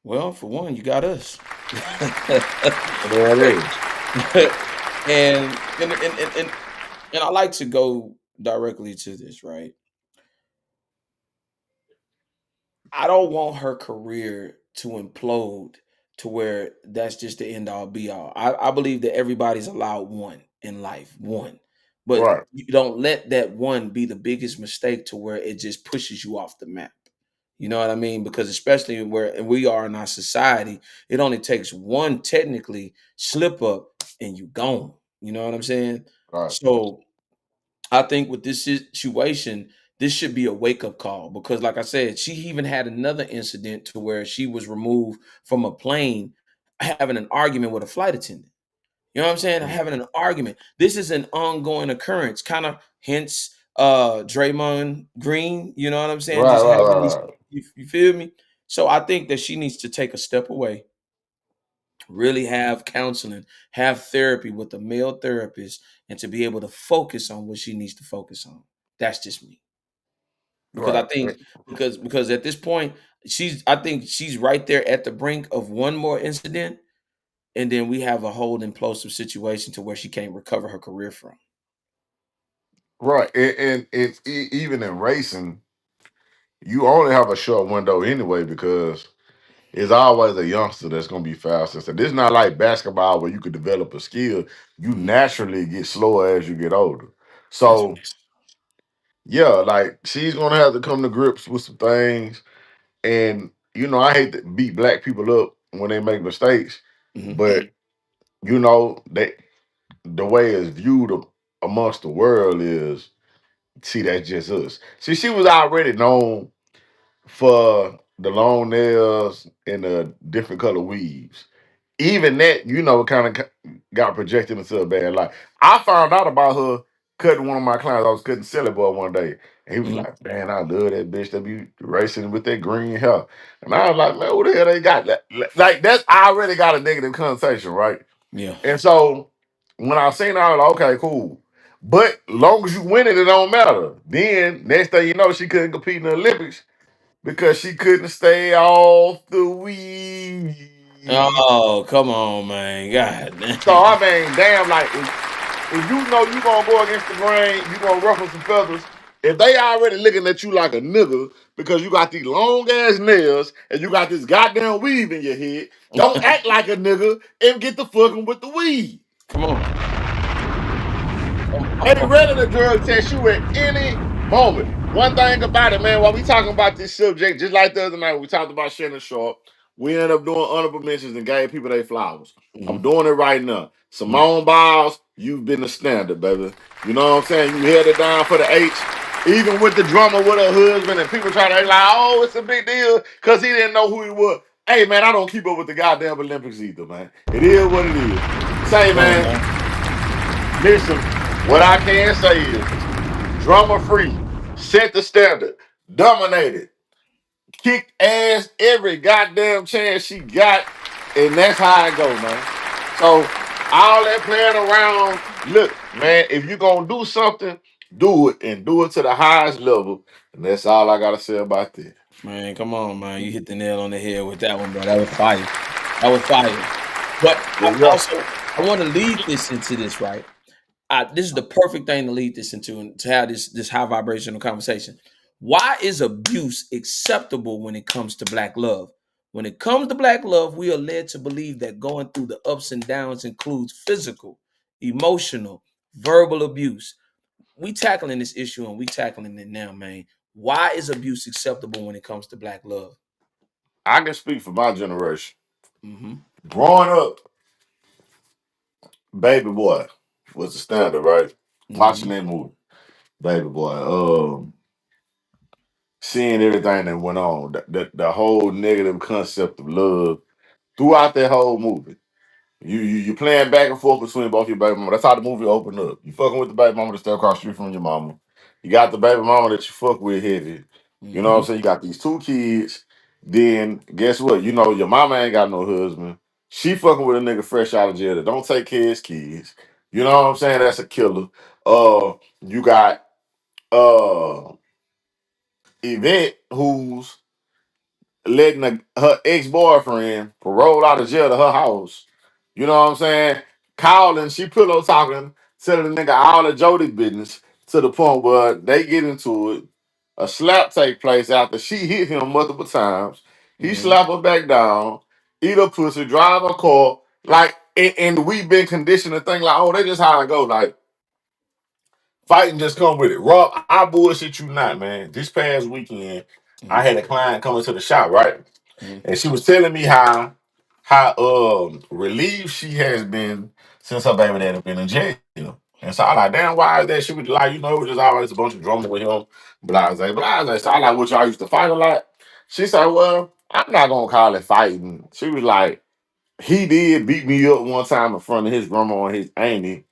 well, for one, you got us. There it is. And I like to go directly to this, right? I don't want her career to implode to where that's just the end all be all. I believe that everybody's allowed one in life, one. But Right. you don't let that one be the biggest mistake to where it just pushes you off the map. You know what I mean? Because especially where we are in our society, it only takes one technically slip up and you gone. You know what I'm saying? Right. So I think with this situation this should be a wake-up call because, like I said, she even had another incident to where she was removed from a plane having an argument with a flight attendant. You know what I'm saying? Having an argument. This is an ongoing occurrence, kind of hence Draymond Green. You know what I'm saying? Right, Just right, having these, right, right. you feel me? So I think that she needs to take a step away, really have counseling, have therapy with a male therapist, and to be able to focus on what she needs to focus on. That's just me. Because I Right. think because at this point, I think she's right there at the brink of one more incident, and then we have a whole implosive situation to where she can't recover her career from. Right. And it's even in racing, you only have a short window anyway because it's always a youngster that's gonna be faster. So this is not like basketball where you could develop a skill. You Mhm. naturally get slower as you get older. That's So yeah, like she's gonna have to come to grips with some things. And I hate to beat black people up when they make mistakes, mhm. but they the way it's viewed amongst the world is see that's just us. See, she was already known for the long nails and the different color weaves. Even that, kind of got projected into a bad light. I found out about her cutting one of my clients. I was cutting Silly Boy one day. And he was Mhm. like, man, I love that bitch that be racing with that green hair. And I was like, man, who the hell they got that? Like, that's I already got a negative connotation, right? Yeah. And so when I seen her, I was like, okay, cool. But long as you win it, it don't matter. Then next thing you know, she couldn't compete in the Olympics because she couldn't stay off the weed. Oh, come on, man. God So damn. I mean, damn, like if you know you gonna go against the grain, you gonna ruffle some feathers. If they already looking at you like a nigga because you got these long ass nails and you got this goddamn weave in your head, don't act like a nigga and get the fucking with the weed. Come on. They ready to drug test you at any moment. One thing about it, man, while we talking about this subject, just like the other night, we talked about Shannon Sharp. We ended up doing honorable mentions and gave people their flowers. I'm Mhm. doing it right now. Mhm. Simone Biles, you've been the standard, baby. You know what I'm saying? You held it down for the H. Even with the drama with her husband, and people try to act like, oh, it's a big deal because he didn't know who he was. Hey, man, I don't keep up with the goddamn Olympics either, man. It is what it is. Say, Come on, man, man. listen, what I can say is drama free, set the standard, dominated, kicked ass every goddamn chance she got, and that's how I go, man. So all that playing around, look, man, if you gonna do something, do it and do it to the highest level. And that's all I gotta say about that. Man, come on, man. You hit the nail on the head with that one, bro. That was fire. That was fire. But Yeah, yeah. I want to lead this into this, right? This is the perfect thing to lead this into and to have this high vibrational conversation. Why is abuse acceptable when it comes to black love? When it comes to black love, we are led to believe that going through the ups and downs includes physical, emotional, verbal abuse. We tackling this issue and we tackling it now, man. Why is abuse acceptable when it comes to black love? I can speak for my generation. Mm-hmm. Growing up, Baby Boy was the standard, right? Mm-hmm. Watching that movie, Baby Boy. Seeing everything that went on, the whole negative concept of love throughout that whole movie. You playing back and forth between both your baby mama. That's how the movie opened up. You fucking with the baby mama that's still across the street from your mama. You got the baby mama that you fuck with heavy. You know what I'm Mm-hmm. saying? You got these two kids. Then guess what? You know your mama ain't got no husband. She fucking with a nigga fresh out of jail that don't take care of his kids. You know what I'm saying? That's a killer. You got uh Yvette who's letting her ex-boyfriend parole out of jail to her house. You know what I'm saying? Calling, she pillow talking, telling the nigga all the Jody business to the point where they get into it. A slap take place after she hit him multiple times. He Mm-hmm. slap her back down, eat her pussy, drive her car. Like, and we've been conditioned to think like, oh, that's just how I go. Like, fighting just come with it. Rob, I bullshit you not, man. This past weekend, I had a client coming to the shop, right? Mm-hmm. And she was telling me how relieved she has been since her baby daddy been in jail. And so I like, damn, why is that? She was like, it was just always a bunch of drama with him. Blase. So I like, what y'all used to fight a lot? She said, well, I'm not gonna call it fighting. She was like, he did beat me up one time in front of his grandma and his auntie.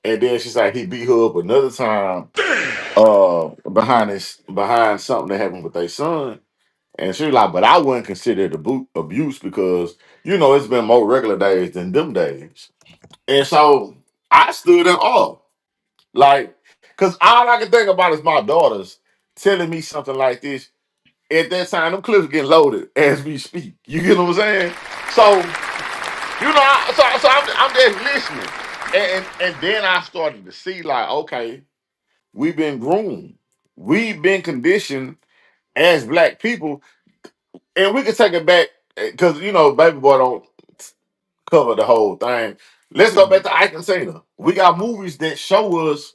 And then she said he beat her up another time behind something that happened with their son. And she was like, but I wouldn't consider it abuse because, it's been more regular days than them days. And so I stood in awe. Like, because all I can think about is my daughters telling me something like this. At that time, them clips getting loaded as we speak. You get what I'm saying? So, I'm just listening. And then I started to see, like, okay, we've been groomed. We've been conditioned as black people. And we can take it back, because, Baby Boy don't cover the whole thing. Let's go back to Ike and Tina. We got movies that show us,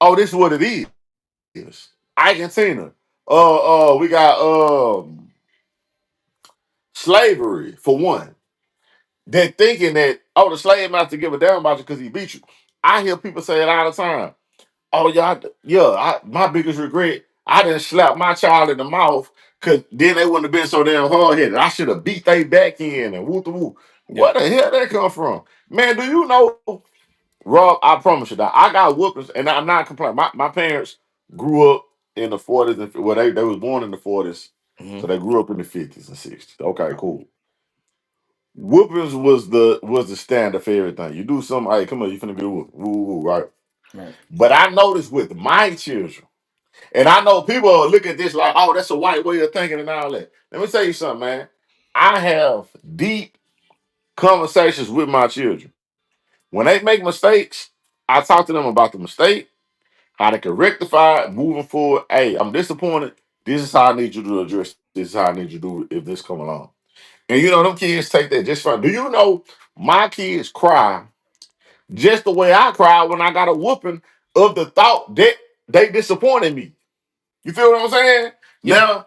oh, this is what it is. Ike and Tina. We got slavery for one. They're thinking that, oh, the slave master give a damn about you because he beat you. I hear people say it all the time. Oh, my biggest regret, I didn't slap my child in the mouth because then they wouldn't have been so damn hard headed. I should have beat they back in and whoop the whoop. Where the hell that come from? Man, do you know, Rob, I promise you that I got whoopings and I'm not complaining. My parents grew up in the 40s and they was born in the 40s. So they grew up in the 50s and 60s. Okay, cool. Whoopings was the standard for everything. You do something, hey, come on, you finna get a whoop. Woo, woo, right? Right. But I noticed with my children, and I know people look at this like, oh, that's a white way of thinking and all that. Let me tell you something, man. I have deep conversations with my children. When they make mistakes, I talk to them about the mistake, how they can rectify it, moving forward. Hey, I'm disappointed. This is how I need you to address it. This is how I need you to do it if this come along. And them kids take that just fine. Do you know my kids cry just the way I cried when I got a whooping of the thought that they disappointed me? You feel what I'm saying? Yeah. Now,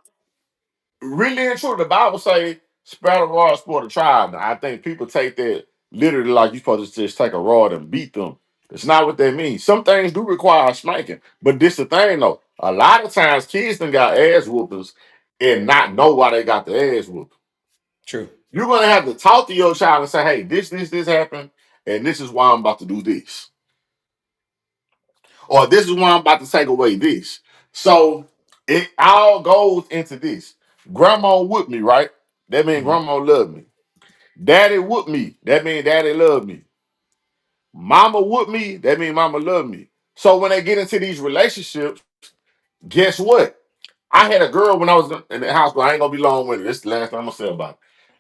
really and true, the Bible say, spare the rod, sport the tribe. Now, I think people take that literally like you're supposed to just take a rod and beat them. It's not what that means. Some things do require spanking. But this the thing, though. A lot of times, kids done got ass whoopers and not know why they got the ass whooping. True. You're going to have to talk to your child and say, hey, this happened, and this is why I'm about to do this. Or this is why I'm about to take away this. So it all goes into this. Grandma whooped me, right? That means grandma loved me. Daddy whooped me. That means daddy loved me. Mama whooped me. That means mama loved me. So when they get into these relationships, guess what? I had a girl when I was in the high school. I ain't going to be long with it. This is the last time I'm going to say about it.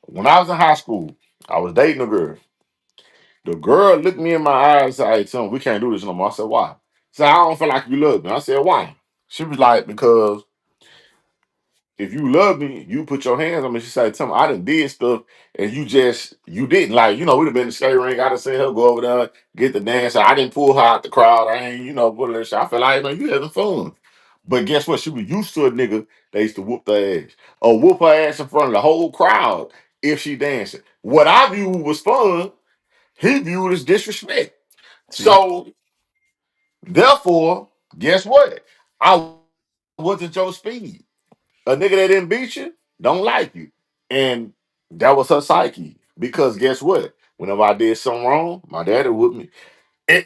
When I was in high school, I was dating a girl. The girl looked me in my eyes and said, hey, Tim, we can't do this no more. I said, why? She said, I don't feel like you love me. I said, why? She was like, because if you love me, you put your hands on me. She said, Tim, I done did stuff and you didn't. Like, we'd have been in the skate ring. I done seen her go over there, get the dance. I didn't pull her out the crowd. I ain't, put her in shit. I feel like, man, you having fun. But guess what? She was used to a nigga that used to whoop their ass. Or whoop her ass in front of the whole crowd if she dancing. What I viewed was fun, he viewed as disrespect. See? So, therefore, guess what? I wasn't your speed. A nigga that didn't beat you don't like you. And that was her psyche. Because guess what? Whenever I did something wrong, my daddy whooped me. And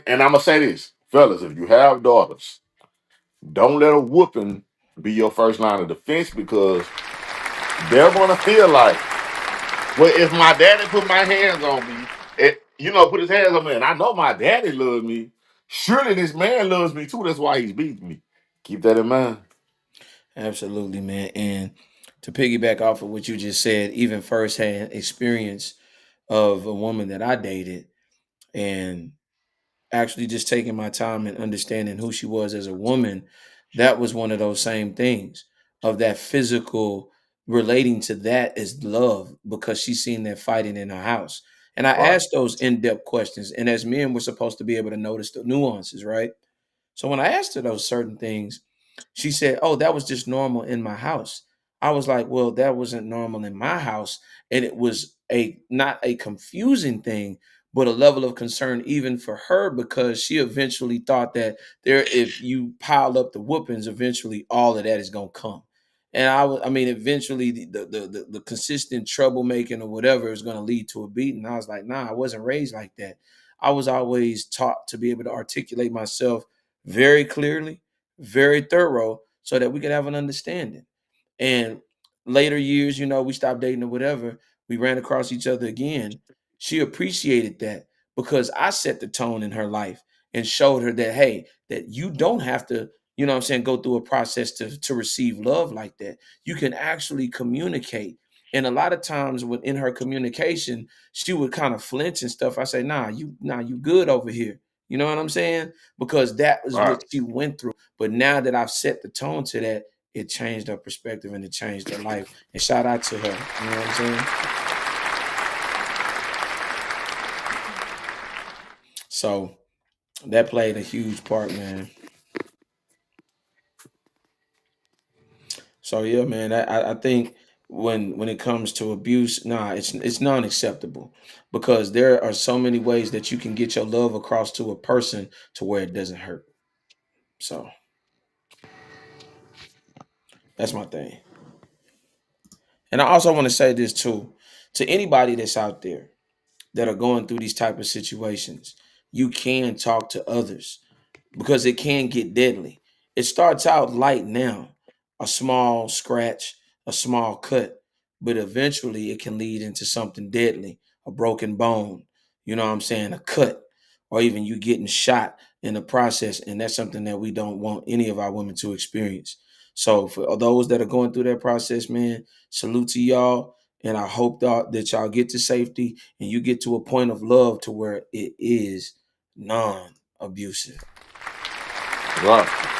I'm going to say this. Fellas, if you have daughters, don't let a whooping be your first line of defense because they're going to feel like, well, if my daddy put my hands on me, put his hands on me, and I know my daddy loves me, surely this man loves me too. That's why he's beating me. Keep that in mind. Absolutely, man. And to piggyback off of what you just said, even firsthand experience of a woman that I dated and actually just taking my time and understanding who she was as a woman, that was one of those same things of that physical relating to that is love because she's seen that fighting in her house. And I asked those in-depth questions. And as men, we're supposed to be able to notice the nuances, right? So when I asked her those certain things, she said, oh, that was just normal in my house. I was like, well, that wasn't normal in my house. And it was not a confusing thing, but a level of concern even for her, because she eventually thought that if you pile up the whoopings, eventually all of that is gonna come. And I mean, eventually the consistent troublemaking or whatever is gonna lead to a beating. I was like, nah, I wasn't raised like that. I was always taught to be able to articulate myself very clearly, very thorough, so that we could have an understanding. And later years, we stopped dating or whatever. We ran across each other again. She appreciated that because I set the tone in her life and showed her that, hey, that you don't have to, go through a process to receive love like that. You can actually communicate. And a lot of times within her communication, she would kind of flinch and stuff. I say, you good over here. You know what I'm saying? Because that was Right. what she went through. But now that I've set the tone to that, it changed her perspective and it changed her life. And shout out to her. You know what I'm saying? So that played a huge part, man. So yeah, man, I think when it comes to abuse, it's non-acceptable, because there are so many ways that you can get your love across to a person to where it doesn't hurt. So that's my thing. And I also want to say this too, to anybody that's out there that are going through these type of situations, you can talk to others, because it can get deadly. It starts out light now, a small scratch, a small cut, but eventually it can lead into something deadly, a broken bone, you know what I'm saying, a cut, or even you getting shot in the process. And that's something that we don't want any of our women to experience. So for those that are going through that process, man, salute to y'all. And I hope that y'all get to safety and you get to a point of love to where it is non-abusive. Right.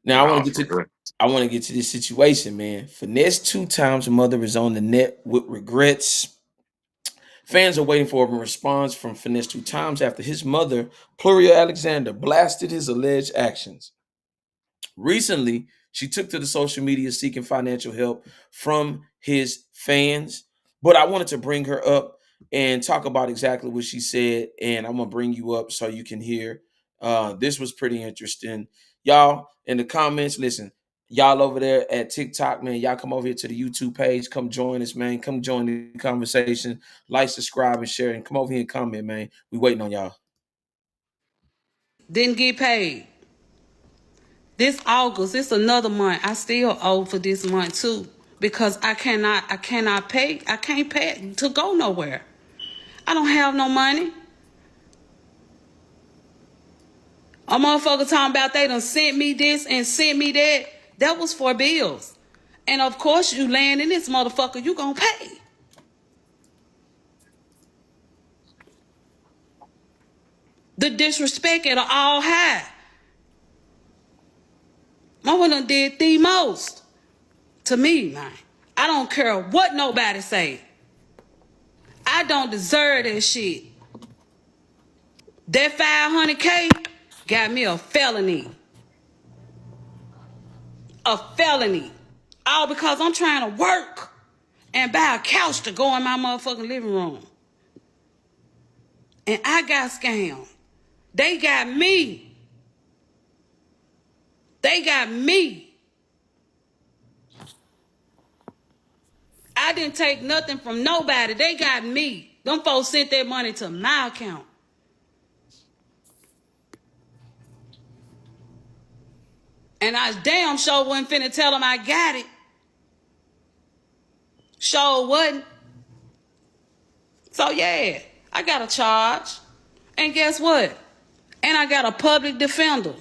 Now I want to get to this situation, man. Finesse 2 times mother is on the net with regrets. Fans are waiting for a response from Finesse 2 times after his mother, Pluria Alexander, blasted his alleged actions. Recently, she took to the social media seeking financial help from his fans. But I wanted to bring her up and talk about exactly what she said. And I'm going to bring you up so you can hear. This was pretty interesting. Y'all, in the comments, listen, y'all over there at TikTok, man, y'all come over here to the YouTube page. Come join us, man. Come join the conversation. Like, subscribe, and share. And come over here and comment, man. We waiting on y'all. Didn't get paid. This August, it's another month. I still owe for this month too, because I cannot pay. I can't pay to go nowhere. I don't have no money. A motherfucker talking about they done sent me this and sent me that. That was for bills. And of course you land in this motherfucker, you gonna pay. The disrespect at all high. Mama done did the most to me, man. I don't care what nobody say. I don't deserve that shit. That 500K got me a felony. A felony. All because I'm trying to work and buy a couch to go in my motherfucking living room. And I got scammed. They got me. They got me. I didn't take nothing from nobody. They got me. Them folks sent their money to my account. And I damn sure wasn't finna tell them I got it. Sure wasn't. So yeah, I got a charge. And guess what? And I got a public defender.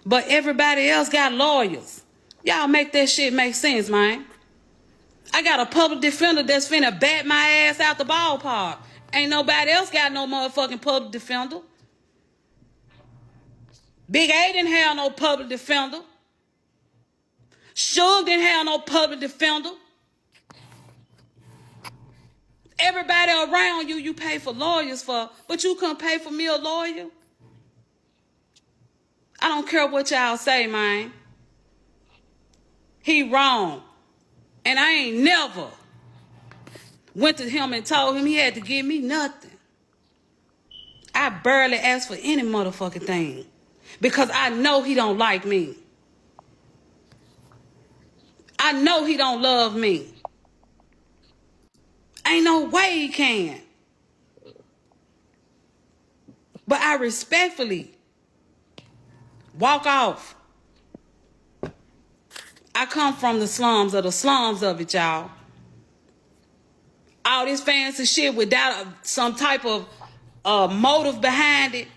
But everybody else got lawyers. Y'all make that shit make sense, man. I got a public defender that's finna bat my ass out the ballpark. Ain't nobody else got no motherfucking public defender. Big A didn't have no public defender. Suge didn't have no public defender. Everybody around you, you pay for lawyers for, but you couldn't pay for me a lawyer. I don't care what y'all say, man. He wrong. And I ain't never Went to him and told him he had to give me nothing. I barely asked for any motherfucking thing because I know he don't like me. I know he don't love me. Ain't no way he can. But I respectfully walk off. I come from the slums of it, y'all. All this fancy shit without some type of motive behind it.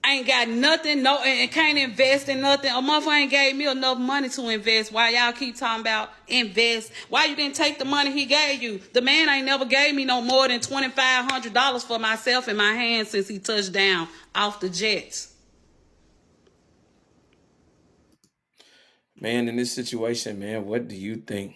I ain't got nothing, no, and can't invest in nothing. A motherfucker ain't gave me enough money to invest. Why y'all keep talking about invest? Why you didn't take the money he gave you? The man ain't never gave me no more than $2,500 for myself in my hands since he touched down off the jets. Man, in this situation, man, what do you think?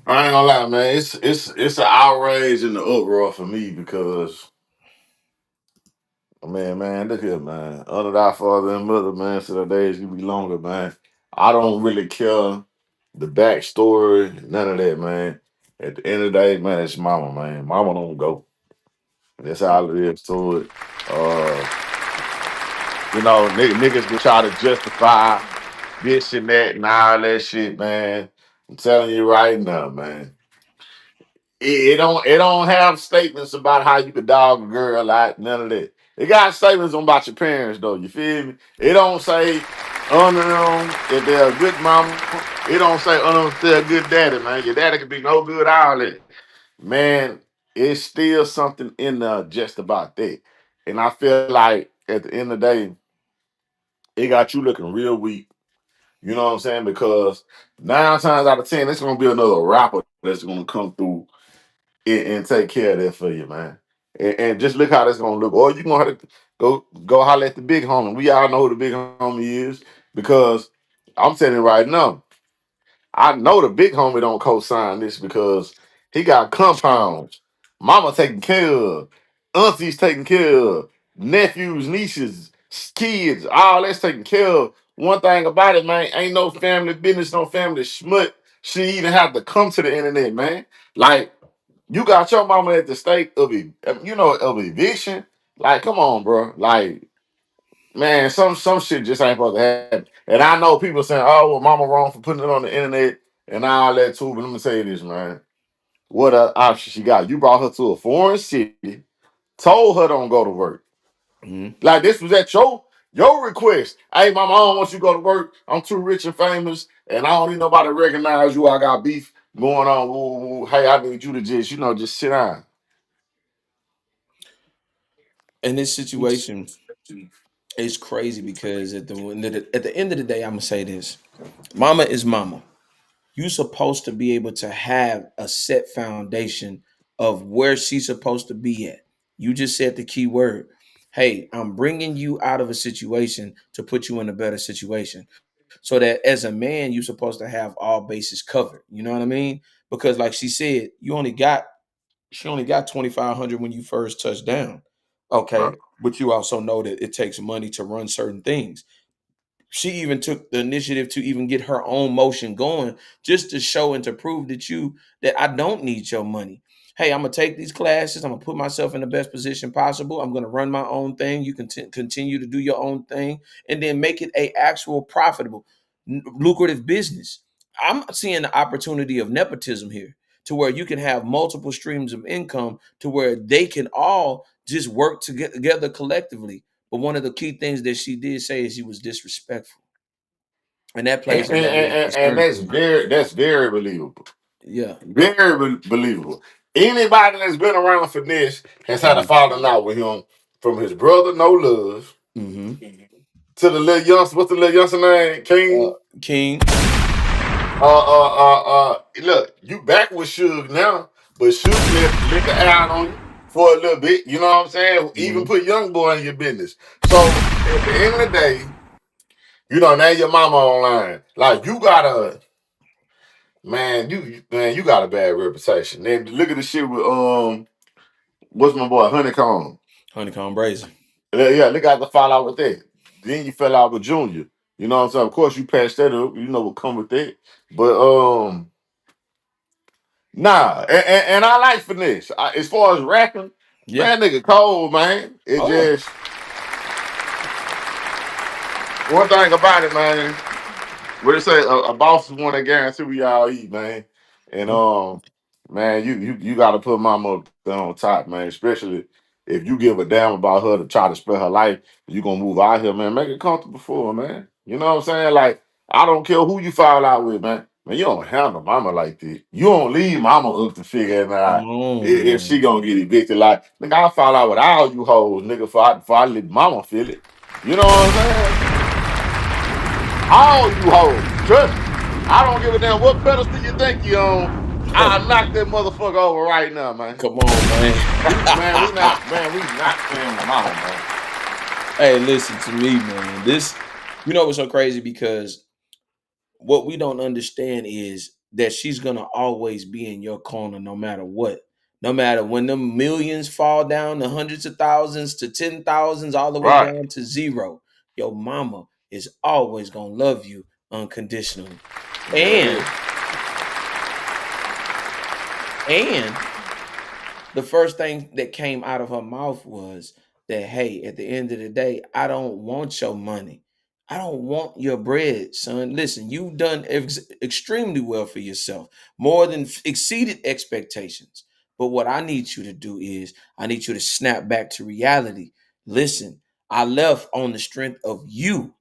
I ain't gonna lie, man. It's an outrage and an uproar for me because man, look here, man. Under thy father and mother, man, so the days you be longer, man. I don't really care the backstory, none of that, man. At the end of the day, man, it's mama, man. Mama don't go. That's all it is to it. Niggas can try to justify this and that and all that shit, man. I'm telling you right now, man. It don't have statements about how you could dog a girl out, none of that. It got statements on about your parents though, you feel me? It don't say honor them if they're a good mama. It don't say honor them if they're a good daddy, man. Your daddy could be no good, all that. Man, it's still something in there just about that. And I feel like at the end of the day, it got you looking real weak. You know what I'm saying? Because 9 times out of 10, it's gonna be another rapper that's gonna come through and take care of that for you, man. And just look how that's gonna look. Or you gonna have to go holler at the big homie. We all know who the big homie is because I'm telling you right now, I know the big homie don't co-sign this because he got compounds. Mama taking care of, aunties taking care of, nephews, nieces, kids, all that's taken care of. One thing about it, man, ain't no family business, no family schmut. She even have to come to the internet, man. Like, you got your mama at the stake of of eviction. Like, come on, bro. Like, man, some shit just ain't supposed to happen. And I know people saying, "Oh, well, mama wrong for putting it on the internet and all that too." But let me tell you this, man. What option she got? You brought her to a foreign city, told her don't go to work. Mhm. Like this was at your request. Hey, mama, I don't want you to go to work. I'm too rich and famous, and I don't need nobody to recognize you. I got beef going on. Woo, woo. Hey, I need you to just sit down. In this situation, it's crazy because at the end of the day, I'm gonna say this: Mama is mama. You supposed to be able to have a set foundation of where she's supposed to be at. You just said the key word. Hey, I'm bringing you out of a situation to put you in a better situation. So that as a man, you're supposed to have all bases covered. You know what I mean? Because like she said, she only got 2,500 when you first touched down. Right. Okay. But you also know that it takes money to run certain things. She even took the initiative to even get her own motion going just to show and to prove that I don't need your money. Hey, I'm gonna take these classes. I'm gonna put myself in the best position possible. I'm gonna run my own thing. You can continue to do your own thing, and then make it a actual profitable, lucrative business. I'm seeing the opportunity of nepotism here, to where you can have multiple streams of income, to where they can all just work together collectively. But one of the key things that she did say is she was disrespectful, and that And, plays a and, level of and, and concern that's for me. very believable. Yeah. Very believable. Anybody that's been around for this has had a Hmm. falling out with him from his brother, No Love, Hmm. to the little youngster. What's the little youngster name? King. King. Look, you back with Suge now, but Suge let liquor out on you for a little bit. You know what I'm saying? Even Hmm. put Young Boy in your business. So at the end of the day, now your mama online. Like you gotta, man, you got a bad reputation. Then look at the shit with what's my boy Honeycomb. Honeycomb Brazy. Yeah, look at the fallout with that. Then you fell out with Junior. You know what I'm saying? Of course, you patch that up. You know what come with that. But nah, and I like Finesse. As far as rapping, Yeah. man, nigga cold, man. It Oh. just one thing about it, man. What they say, a boss is one that guarantee we all eat, man. And Yeah. man, you got to put mama up there on top, man. Especially if you give a damn about her to try to spend her life, you gonna move out here, man. Make it comfortable for her, man. You know what I'm saying? Like I don't care who you fall out with, man. Man, you don't handle mama like that. You don't leave mama up to figure it Come out on, if she man. gonna get evicted. Like nigga, I fall out with all you hoes, nigga. For I let mama feel it. You know what I'm saying? All you hoes. Trust me. I don't give a damn what pedestal you think you on. I'll knock that motherfucker over right now, man. Come on, man. We not playing with mama, man. Hey, listen to me, man. This, you know what's so crazy? Because what we don't understand is that she's gonna always be in your corner no matter what. No matter when the millions fall down to hundreds of thousands to 10,000s, all the way Right. down to zero, your mama is always gonna love you unconditionally. Yeah. And the first thing that came out of her mouth was that, hey, at the end of the day, I don't want your money. I don't want your bread, son. Listen, you've done extremely well for yourself, more than exceeded expectations. But what I need you to do is, I need you to snap back to reality. Listen, I left on the strength of you.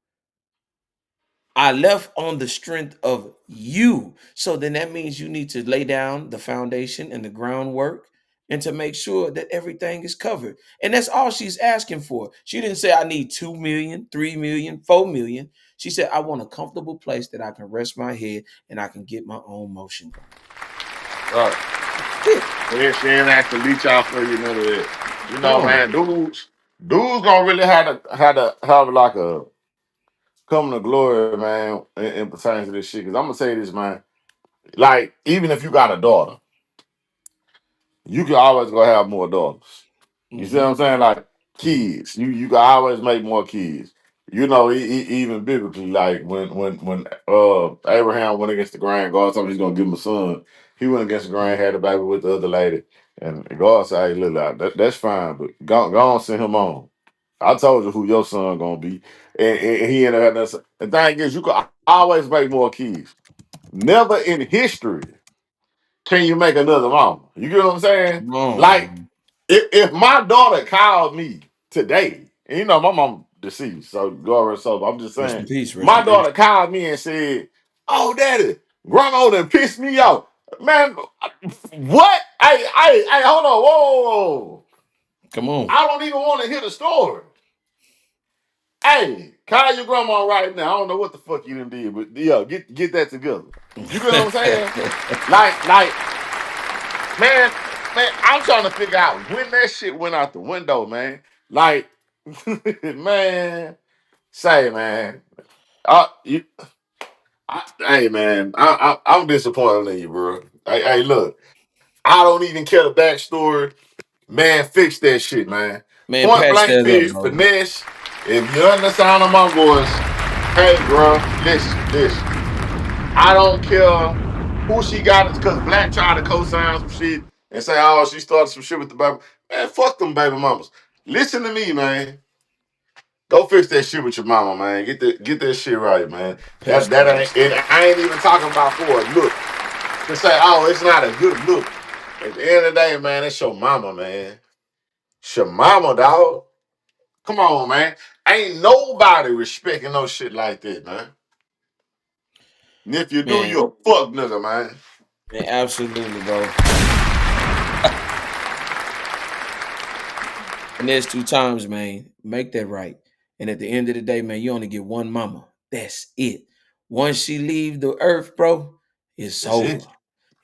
I left on the strength of you. So then that means you need to lay down the foundation and the groundwork and to make sure that everything is covered. And that's all she's asking for. She didn't say, I need 2 million, 3 million, 4 million. She said, I want a comfortable place that I can rest my head and I can get my own motion going. Right. Yeah, she ain't asked to leech out for you, none of that. You know, man, dudes gonna really have like a coming to glory, man, in pertaining to this shit. Cause I'm gonna say this, man. Like, even if you got a daughter, you can always go have more daughters. You see what I'm saying? Like kids, you can always make more kids. You know, even biblically, like when Abraham went against the grain, God told him he's gonna give him a son. He went against the grain, had a baby with the other lady, and God said, "Hey, look, that's fine, but go on, send him on. I told you who your son gonna be." And he ended up having that. The thing is, you can always make more kids. Never in history can you make another mama. You get what I'm saying? Come on, Like, man. if my daughter called me today, and you know my mom deceased, so God rest her soul. I'm just Rest saying, in peace, rest my in peace. daughter called me and said, "Oh, daddy, grandma done pissed me off." Man, what? Hey, hold on, whoa. Come on. I don't even want to hear the story. Hey, call your grandma right now. I don't know what the fuck you done did, but yeah, get that together. You get what I'm saying? Like, man, I'm trying to figure out when that shit went out the window, man. Like, man, say, man, you, hey, man, I'm disappointed in you, bro. Hey, look, I don't even care the backstory. Man, fix that shit, man. Man, Point patch blank, that up, period. bro. Finesse. If you understand of my voice, hey, bro, listen. I don't care who she got, because Black tried to co-sign some shit and say, oh, she started some shit with the baby. Man, fuck them baby mamas. Listen to me, man. Go fix that shit with your mama, man. Get that shit right, man. Patch That that up. ain't and I ain't even talking about for a look. To say, oh, it's not a good look. At the end of the day, man, it's your mama, man. It's your mama, dog. Come on, man. Ain't nobody respecting no shit like that, man. And if you do, Man, you a fuck nigga, man. man, absolutely, bro. And there's 2 times, man. Make that right. And at the end of the day, man, you only get one mama. That's it. Once she leave the earth, bro, it's That's over. it.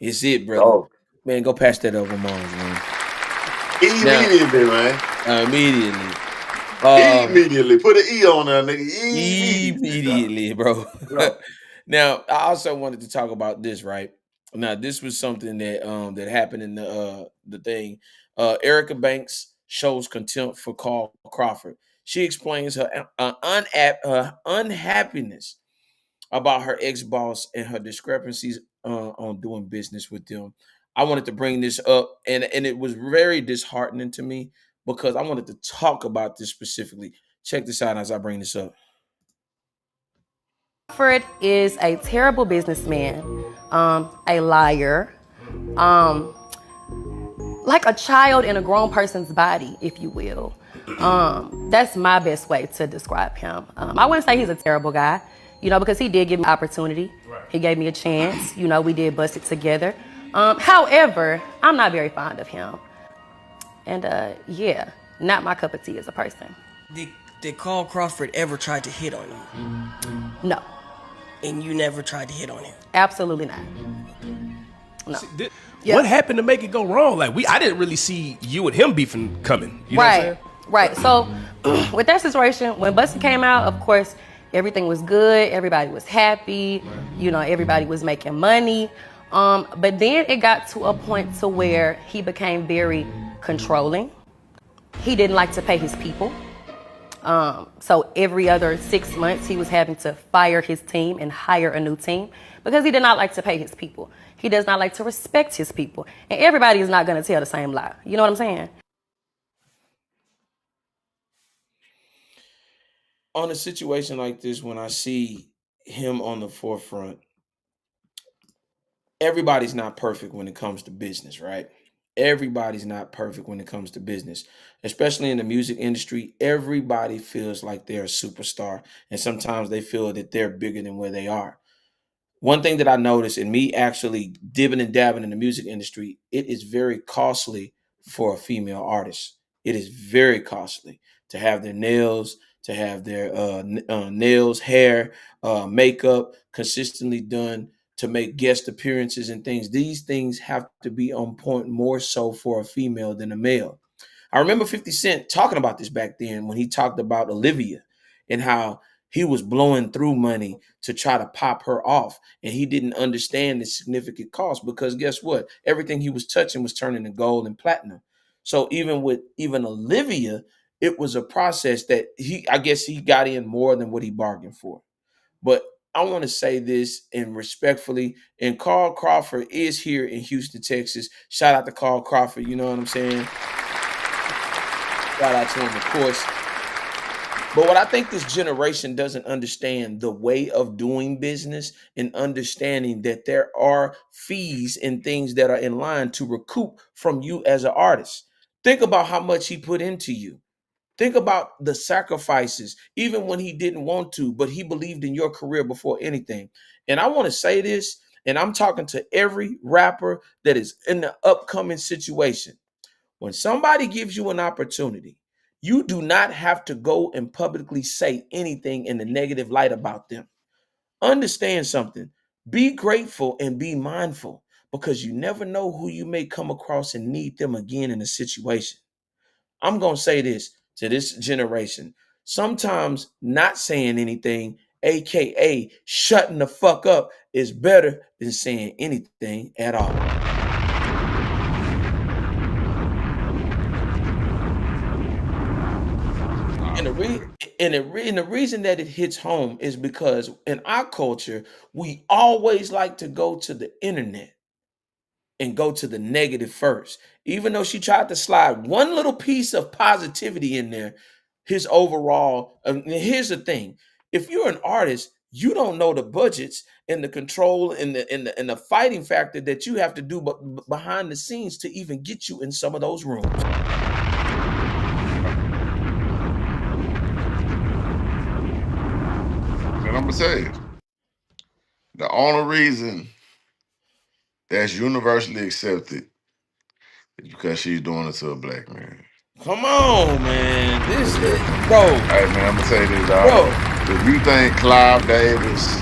It's it, brother. Oh, Man, go patch that over, moms, man. Now, immediately, man. immediately. Um, Immediately. Put an E on there, nigga. Immediately, dog. Immediately, bro. Yeah. Now, I also wanted to talk about this, right? Now, this was something that happened in the thing. Erica Banks shows contempt for Carl Crawford. She explains her unhappiness about her ex-boss and her discrepancies on doing business with them. I wanted to bring this up, and it was very disheartening to me because I wanted to talk about this specifically. Check this out as I bring this up. Crawford is a terrible businessman, a liar, like a child in a grown person's body, if you will. That's my best way to describe him. I wouldn't say he's a terrible guy, because he did give me opportunity. Right. He gave me a chance. We did bust it together. However, I'm not very fond of him. And yeah, not my cup of tea as a person. Did Carl Crawford ever try to hit on you? No. And you never tried to hit on him? Absolutely not. No. What happened to make it go wrong? Like I didn't really see you and him beefing coming. You know what I'm saying? Right. So with that situation, when Busted came out, of course, everything was good. Everybody was happy. Everybody was making money. But then it got to a point to where he became very controlling. He didn't like to pay his people. So every other 6 months, he was having to fire his team and hire a new team because he did not like to pay his people. He does not like to respect his people. And everybody is not going to tell the same lie. You know what I'm saying? On a situation like this, when I see him on the forefront, everybody's not perfect when it comes to business, right? Everybody's not perfect when it comes to business, especially in the music industry. Everybody feels like they're a superstar, and sometimes they feel that they're bigger than where they are. One thing that I noticed in me actually dibbing and dabbing in the music industry, it is very costly for a female artist. It is very costly to have their nails, to have their nails, hair, makeup consistently done, to make guest appearances and things. These things have to be on point more so for a female than a male. I remember 50 Cent talking about this back then when he talked about Olivia and how he was blowing through money to try to pop her off. And he didn't understand the significant cost because guess what? Everything he was touching was turning to gold and platinum. So even with Olivia, it was a process that I guess he got in more than what he bargained for. But I want to say this and respectfully, and Carl Crawford is here in Houston, Texas. Shout out to Carl Crawford, you know what I'm saying? Shout out to him, of course. But what I think this generation doesn't understand the way of doing business and understanding that there are fees and things that are in line to recoup from you as an artist. Think about how much he put into you. Think about the sacrifices, even when he didn't want to, but he believed in your career before anything. And I want to say this, and I'm talking to every rapper that is in the upcoming situation. When somebody gives you an opportunity, you do not have to go and publicly say anything in the negative light about them. Understand something. Be grateful and be mindful because you never know who you may come across and need them again in a situation. I'm going to say this to this generation. Sometimes not saying anything, AKA shutting the fuck up, is better than saying anything at all. And the reason that it hits home is because in our culture, we always like to go to the internet and go to the negative first. Even though she tried to slide one little piece of positivity in there, his overall, here's the thing. If you're an artist, you don't know the budgets and the control and the fighting factor that you have to do behind the scenes to even get you in some of those rooms. And I'm gonna say it. The only reason that's universally accepted is because she's doing it to a black man. Come on, man. This is, bro. Hey, man, I'm gonna say this, dog. If you think Clive Davis,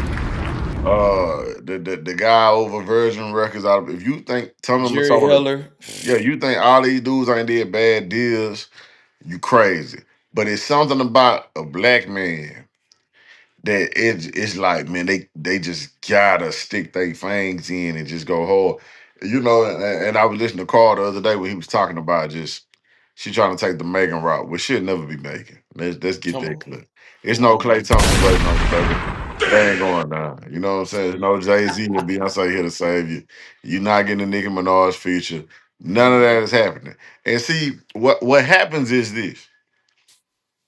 the guy over Virgin Records, if you think Jerry Heller, you think all these dudes ain't did bad deals, you crazy. But it's something about a black man that it's like, man, they just gotta stick their fangs in and just go hard. And I was listening to Carl the other day when he was talking about she trying to take the Megan route, which she'll never be Megan. Let's get Come that on. clear. It's Come no on, Clay man. Thompson waiting on you, baby. They ain't going down. You know what I'm saying? There's no Jay-Z and Beyonce here to save you. You're not getting a Nicki Minaj feature. None of that is happening. And see, what happens is this.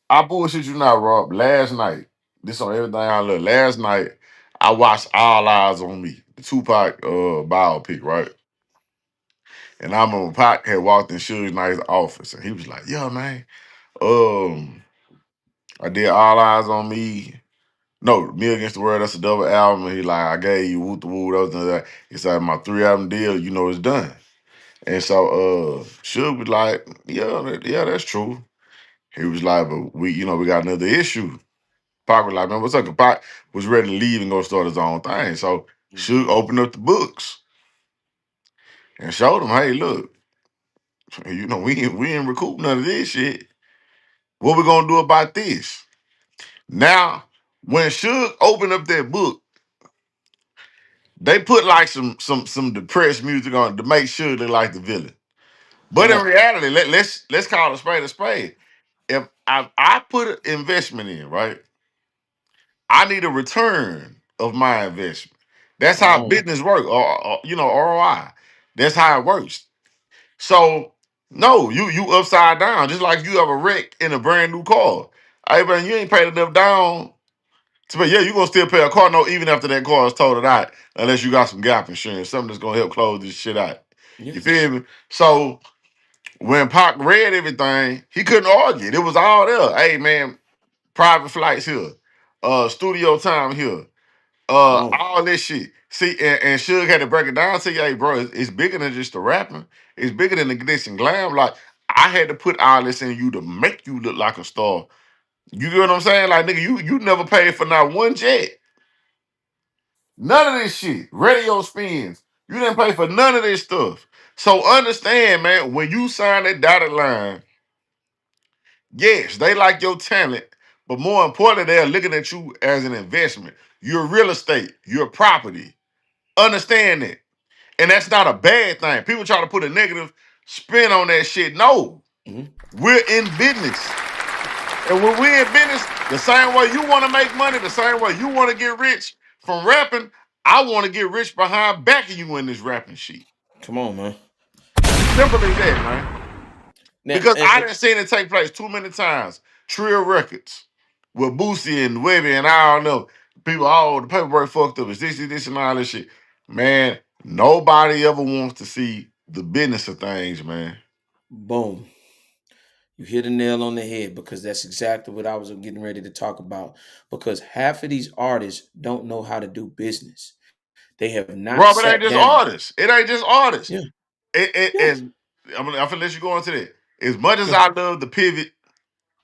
I bullshit you not, Rob. Last night, this on everything I love. Last night, I watched All Eyes on Me, the Tupac biopic, right? And I remember Pac had walked in Suge Knight's office, and he was like, "Yo, man, um, I did All Eyes on Me. No, Me Against the World. That's a double album." And he like, "I gave you Woo the Woo." That. He said, "My 3 album deal, you know, it's done." And so, Suge was like, "Yeah, that's true." He was like, "But we got another issue." Pac was like, "Man, what's up?" Pac was ready to leave and go start his own thing. So Suge opened up the books and showed him, "Hey, look, we ain't recoup none of this shit. What we gonna do about this?" Now, when Suge opened up that book, they put like some depressed music on it to make sure they like the villain. But Come in on. reality, let's call it a spade a spade. If I put an investment in, right, I need a return of my investment. That's Come how on. business work, or ROI. That's how it works. So no, you upside down, just like you have a wreck in a brand new car. Hey man, you ain't paid enough down to pay. Yeah, you gonna still pay a car note even after that car is totaled out, unless you got some gap insurance, something that's gonna help close this shit out. Yeah. You feel me? So when Pac read everything, he couldn't argue. It was all there. Hey man, private flights here, studio time here, Come on. all this shit. See, and Suge had to break it down to you, hey, bro, it's bigger than just the rapping. It's bigger than the glitz and glam. Like, I had to put all this in you to make you look like a star. You get what I'm saying? Like, nigga, you never paid for not one jet. None of this shit. Radio spins. You didn't pay for none of this stuff. So understand, man, when you sign that dotted line, yes, they like your talent, but more importantly, they're looking at you as an investment. You're real estate, you're property. Understand that. And that's not a bad thing. People try to put a negative spin on that shit. No, we're in business. And when we're in business, the same way you want to make money, the same way you want to get rich from rapping, I want to get rich behind backing you in this rapping shit. Come on, man. Simple as that, man. Now, Because I didn't seen it take place too many times. Trill Records with Boosie and Webby and I don't know. People, the paperwork fucked up. It's this, and all this shit. Man, nobody ever wants to see the business of things, man. boom. You hit a nail on the head because that's exactly what I was getting ready to talk about. Because half of these artists don't know how to do business. They have not Rob, it ain't sat just down. artists. It ain't just artists. Yeah. Yeah. And I'm gonna let you go into that. As much as Yeah. I love the pivot,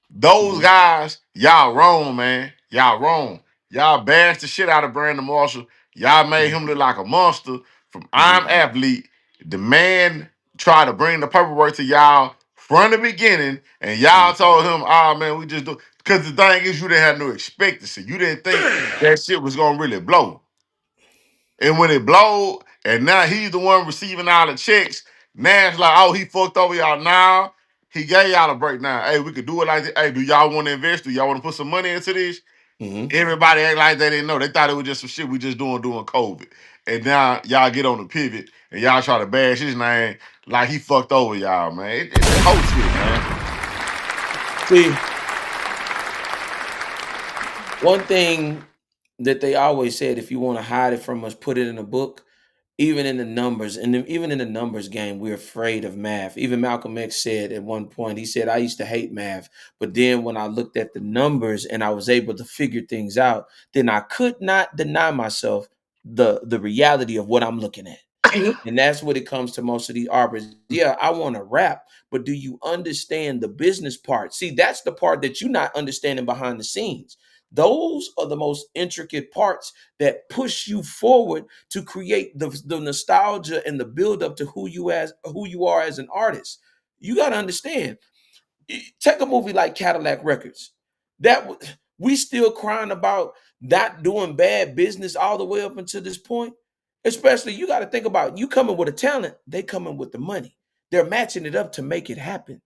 those guys, y'all wrong, man. Y'all wrong. Y'all bashed the shit out of Brandon Marshall. Y'all made him look like a monster. From I'm Athlete, the man tried to bring the paperwork to y'all from the beginning, and y'all told him, "Oh man, we just do." Because the thing is, you didn't have no expectancy. You didn't think that shit was gonna really blow. And when it blowed, and now he's the one receiving all the checks, now it's like, oh, he fucked over y'all now. He gave y'all a breakdown. Hey, we could do it like this. Hey, do y'all want to invest? Do y'all want to put some money into this? Everybody act like they didn't know. They thought it was just some shit we just doing during COVID. And now y'all get on the pivot and y'all try to bash his name like he fucked over y'all, man. It's a whole shit, man. See, one thing that they always said, if you want to hide it from us, put it in a book. Even in the numbers, and even in the numbers game, we're afraid of math. Even Malcolm X said at one point, he said, I used to hate math. But then when I looked at the numbers and I was able to figure things out, then I could not deny myself the reality of what I'm looking at. And that's what it comes to most of these artists. Yeah, I want to rap, but do you understand the business part? See, that's the part that you're not understanding behind the scenes. Those are the most intricate parts that push you forward to create the nostalgia and the build up to who you are as an artist. You got to understand. Take a movie like Cadillac Records. We still crying about not doing bad business all the way up until this point. Especially, you got to think about you coming with a talent, they coming with the money. They're matching it up to make it happen.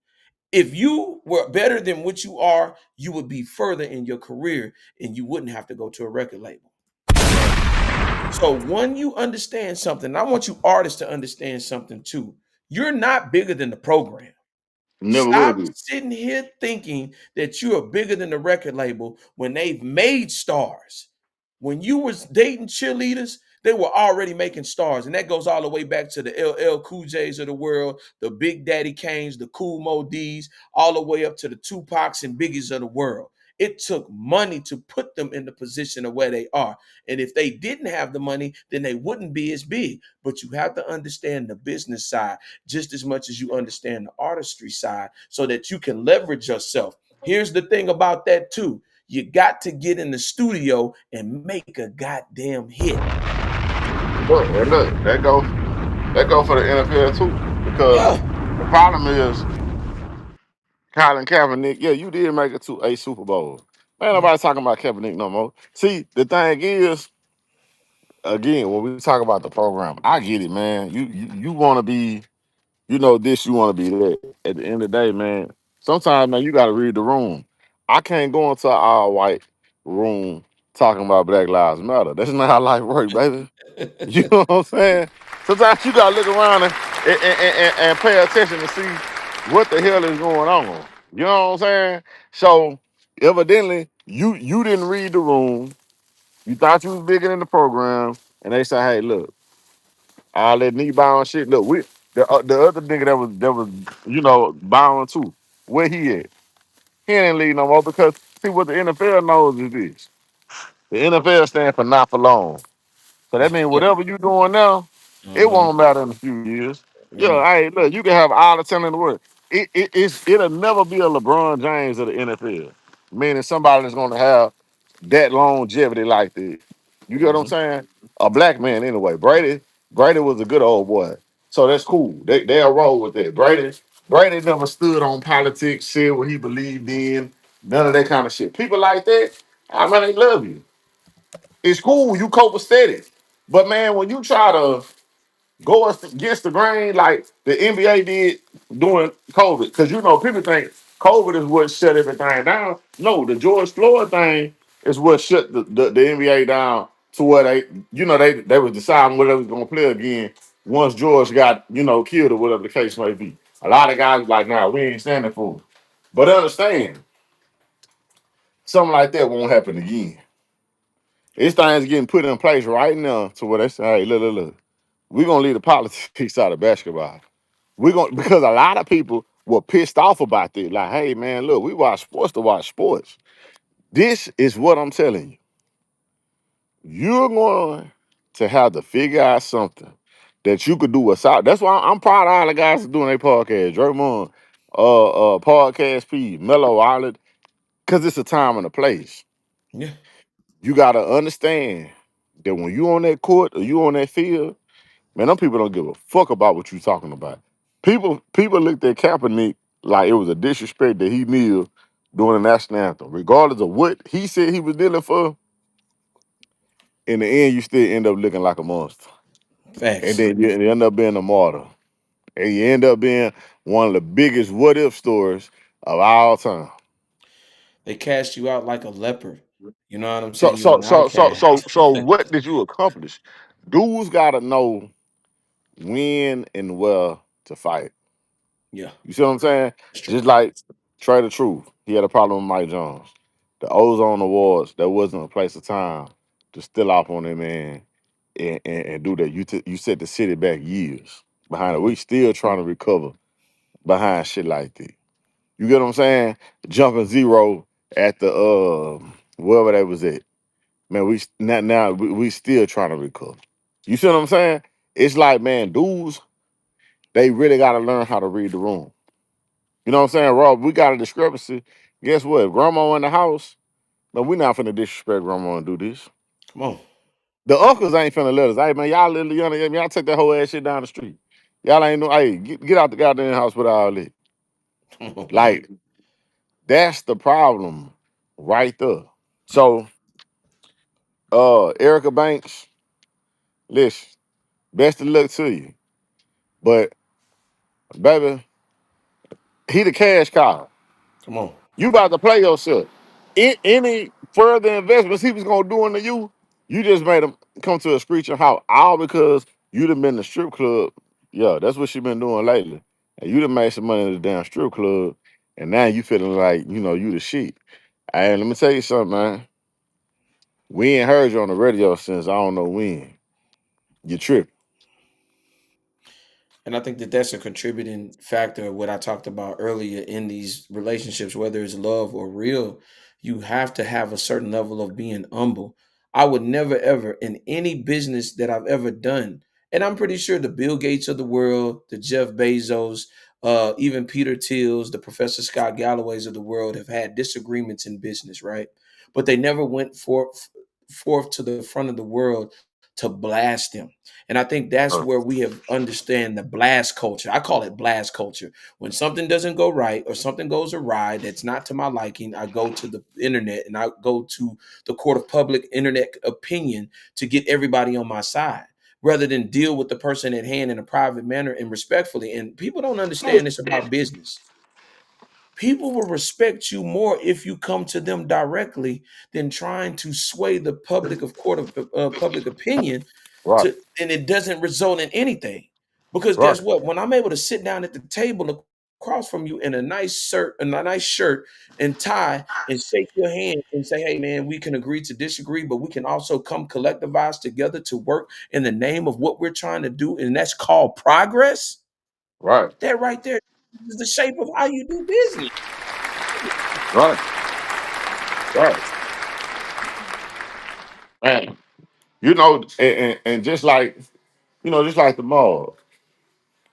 If you were better than what you are, you would be further in your career and you wouldn't have to go to a record label. So when you understand something, I want you artists to understand something too. You're not bigger than the program. Never will Stop be. sitting here thinking that you are bigger than the record label when they've made stars. When you was dating cheerleaders, they were already making stars. And that goes all the way back to the LL Cool J's of the world, the Big Daddy Kanes, the Cool Mo D's, all the way up to the Tupacs and Biggies of the world. It took money to put them in the position of where they are. And if they didn't have the money, then they wouldn't be as big. But you have to understand the business side just as much as you understand the artistry side so that you can leverage yourself. Here's the thing about that too. You got to get in the studio and make a goddamn hit. Look, and look, that go for the NFL too. Because Yeah. the problem is Colin Kaepernick, yeah, you did make it to a Super Bowl. Ain't nobody talking about Kaepernick no more. See, the thing is, again, when we talk about the program, I get it, man. You want to be, you know, this, you want to be that. At the end of the day, man, sometimes, man, you got to read the room. I can't go into an all-white room talking about Black Lives Matter. That's not how life works, baby. You know what I'm saying? Sometimes you got to look around and pay attention to see what the hell is going on. You know what I'm saying? So, evidently, you didn't read the room. You thought you was bigger than the program, and they say, "Hey, look, all that knee bound shit. Look, the other nigga that was you know bound too. Where he at? He ain't leave no more because see what the NFL knows is this. The NFL stands for not for long. So that means Yeah. whatever you doing now, it Uh-huh. won't matter in a few years. Yeah. Yeah, hey, look, you can have all the talent in the world. It'll never be a LeBron James of the NFL. Meaning somebody that's gonna have that longevity like that. You get what I'm Uh-huh. saying? A black man anyway. Brady was a good old boy. So that's cool. They'll roll with that. Brady never stood on politics, said what he believed in, none of that kind of shit. People like that, I mean, they love you. It's cool, you copacetic. But man, when you try to go against the grain like the NBA did during COVID, because you know people think COVID is what shut everything down. No, the George Floyd thing is what shut the NBA down to where they was deciding whether they was gonna play again once George got killed or whatever the case may be. A lot of guys like, nah, we ain't standing for it. But understand, something like that won't happen again. This thing's getting put in place right now to where they say, hey, look. We're gonna leave the politics out of basketball. We're gonna because a lot of people were pissed off about this. Like, hey man, look, we watch sports to watch sports. This is what I'm telling you. You're going to have to figure out something that you could do without. That's why I'm proud of all the guys that doing their podcast. Draymond, podcast P, Mellow Island, because it's a time and a place. Yeah. You gotta understand that when you on that court or you on that field, man, them people don't give a fuck about what you talking about. People looked at Kaepernick like it was a disrespect that he kneeled during the national anthem. Regardless of what he said he was kneeling for, in the end, you still end up looking like a monster. And Facts. then you end up being a martyr. And you end up being one of the biggest what-if stories of all time. They cast you out like a leopard. You know what I'm So, saying? You so, an so, so, so, outcast. so what did you accomplish? Dudes gotta know when and where to fight. Yeah. You see what I'm saying? That's true. Just like Trey the Truth, he had a problem with Mike Jones. The Ozone Awards, there wasn't a place of time to still off on him and do that. You set the city back years behind it. Mhm. We still trying to recover behind shit like that. You get what I'm saying? Jumping zero at the wherever that was at. Man, we still trying to recover. You see what I'm saying? It's like, man, dudes, they really gotta learn how to read the room. You know what I'm saying, Rob? We got a discrepancy. Guess what? If grandma in the house, but we not finna disrespect grandma and do this. Come on. The uncles ain't finna let us. Hey man, y'all little young, y'all take that whole ass shit down the street. Y'all ain't no. Hey, get out the goddamn house with all that. Come on, man. Like that's the problem, right there. So, Erica Banks, listen, best of luck to you, but baby, He the cash cow. Come on. You about to play yourself. Any further investments he was gonna do into you, you just made him come to a screeching halt. All because you done been in the strip club. Yeah, that's what she been doing lately. And you done made some money in the damn strip club, and now you feeling like you the shit. Hey, let me tell you something, man. We ain't heard you on the radio since I don't know when. You tripping. And I think that that's a contributing factor of what I talked about earlier in these relationships, whether it's love or real. You have to have a certain level of being humble. I would never, ever, in any business that I've ever done, and I'm pretty sure the Bill Gates of the world, the Jeff Bezos, even Peter Thiel's, the Professor Scott Galloways of the world have had disagreements in business, right? But they never went forth to the front of the world to blast them. And I think that's where we have understand the blast culture. I call it blast culture. When something doesn't go right or something goes awry that's not to my liking, I go to the internet and I go to the court of public internet opinion to get everybody on my side rather than deal with the person at hand in a private manner and respectfully. And people don't understand this about business. People will respect you more if you come to them directly than trying to sway the public of court of public opinion Right, to, and it doesn't result in anything. Because right, guess what? When I'm able to sit down at the table across from you in a nice shirt and tie and shake your hand and say, hey man, we can agree to disagree, but we can also come collectivize together to work in the name of what we're trying to do, and that's called progress. right, That right there is the shape of how you do business. right, right. Man, and just like just like the mall,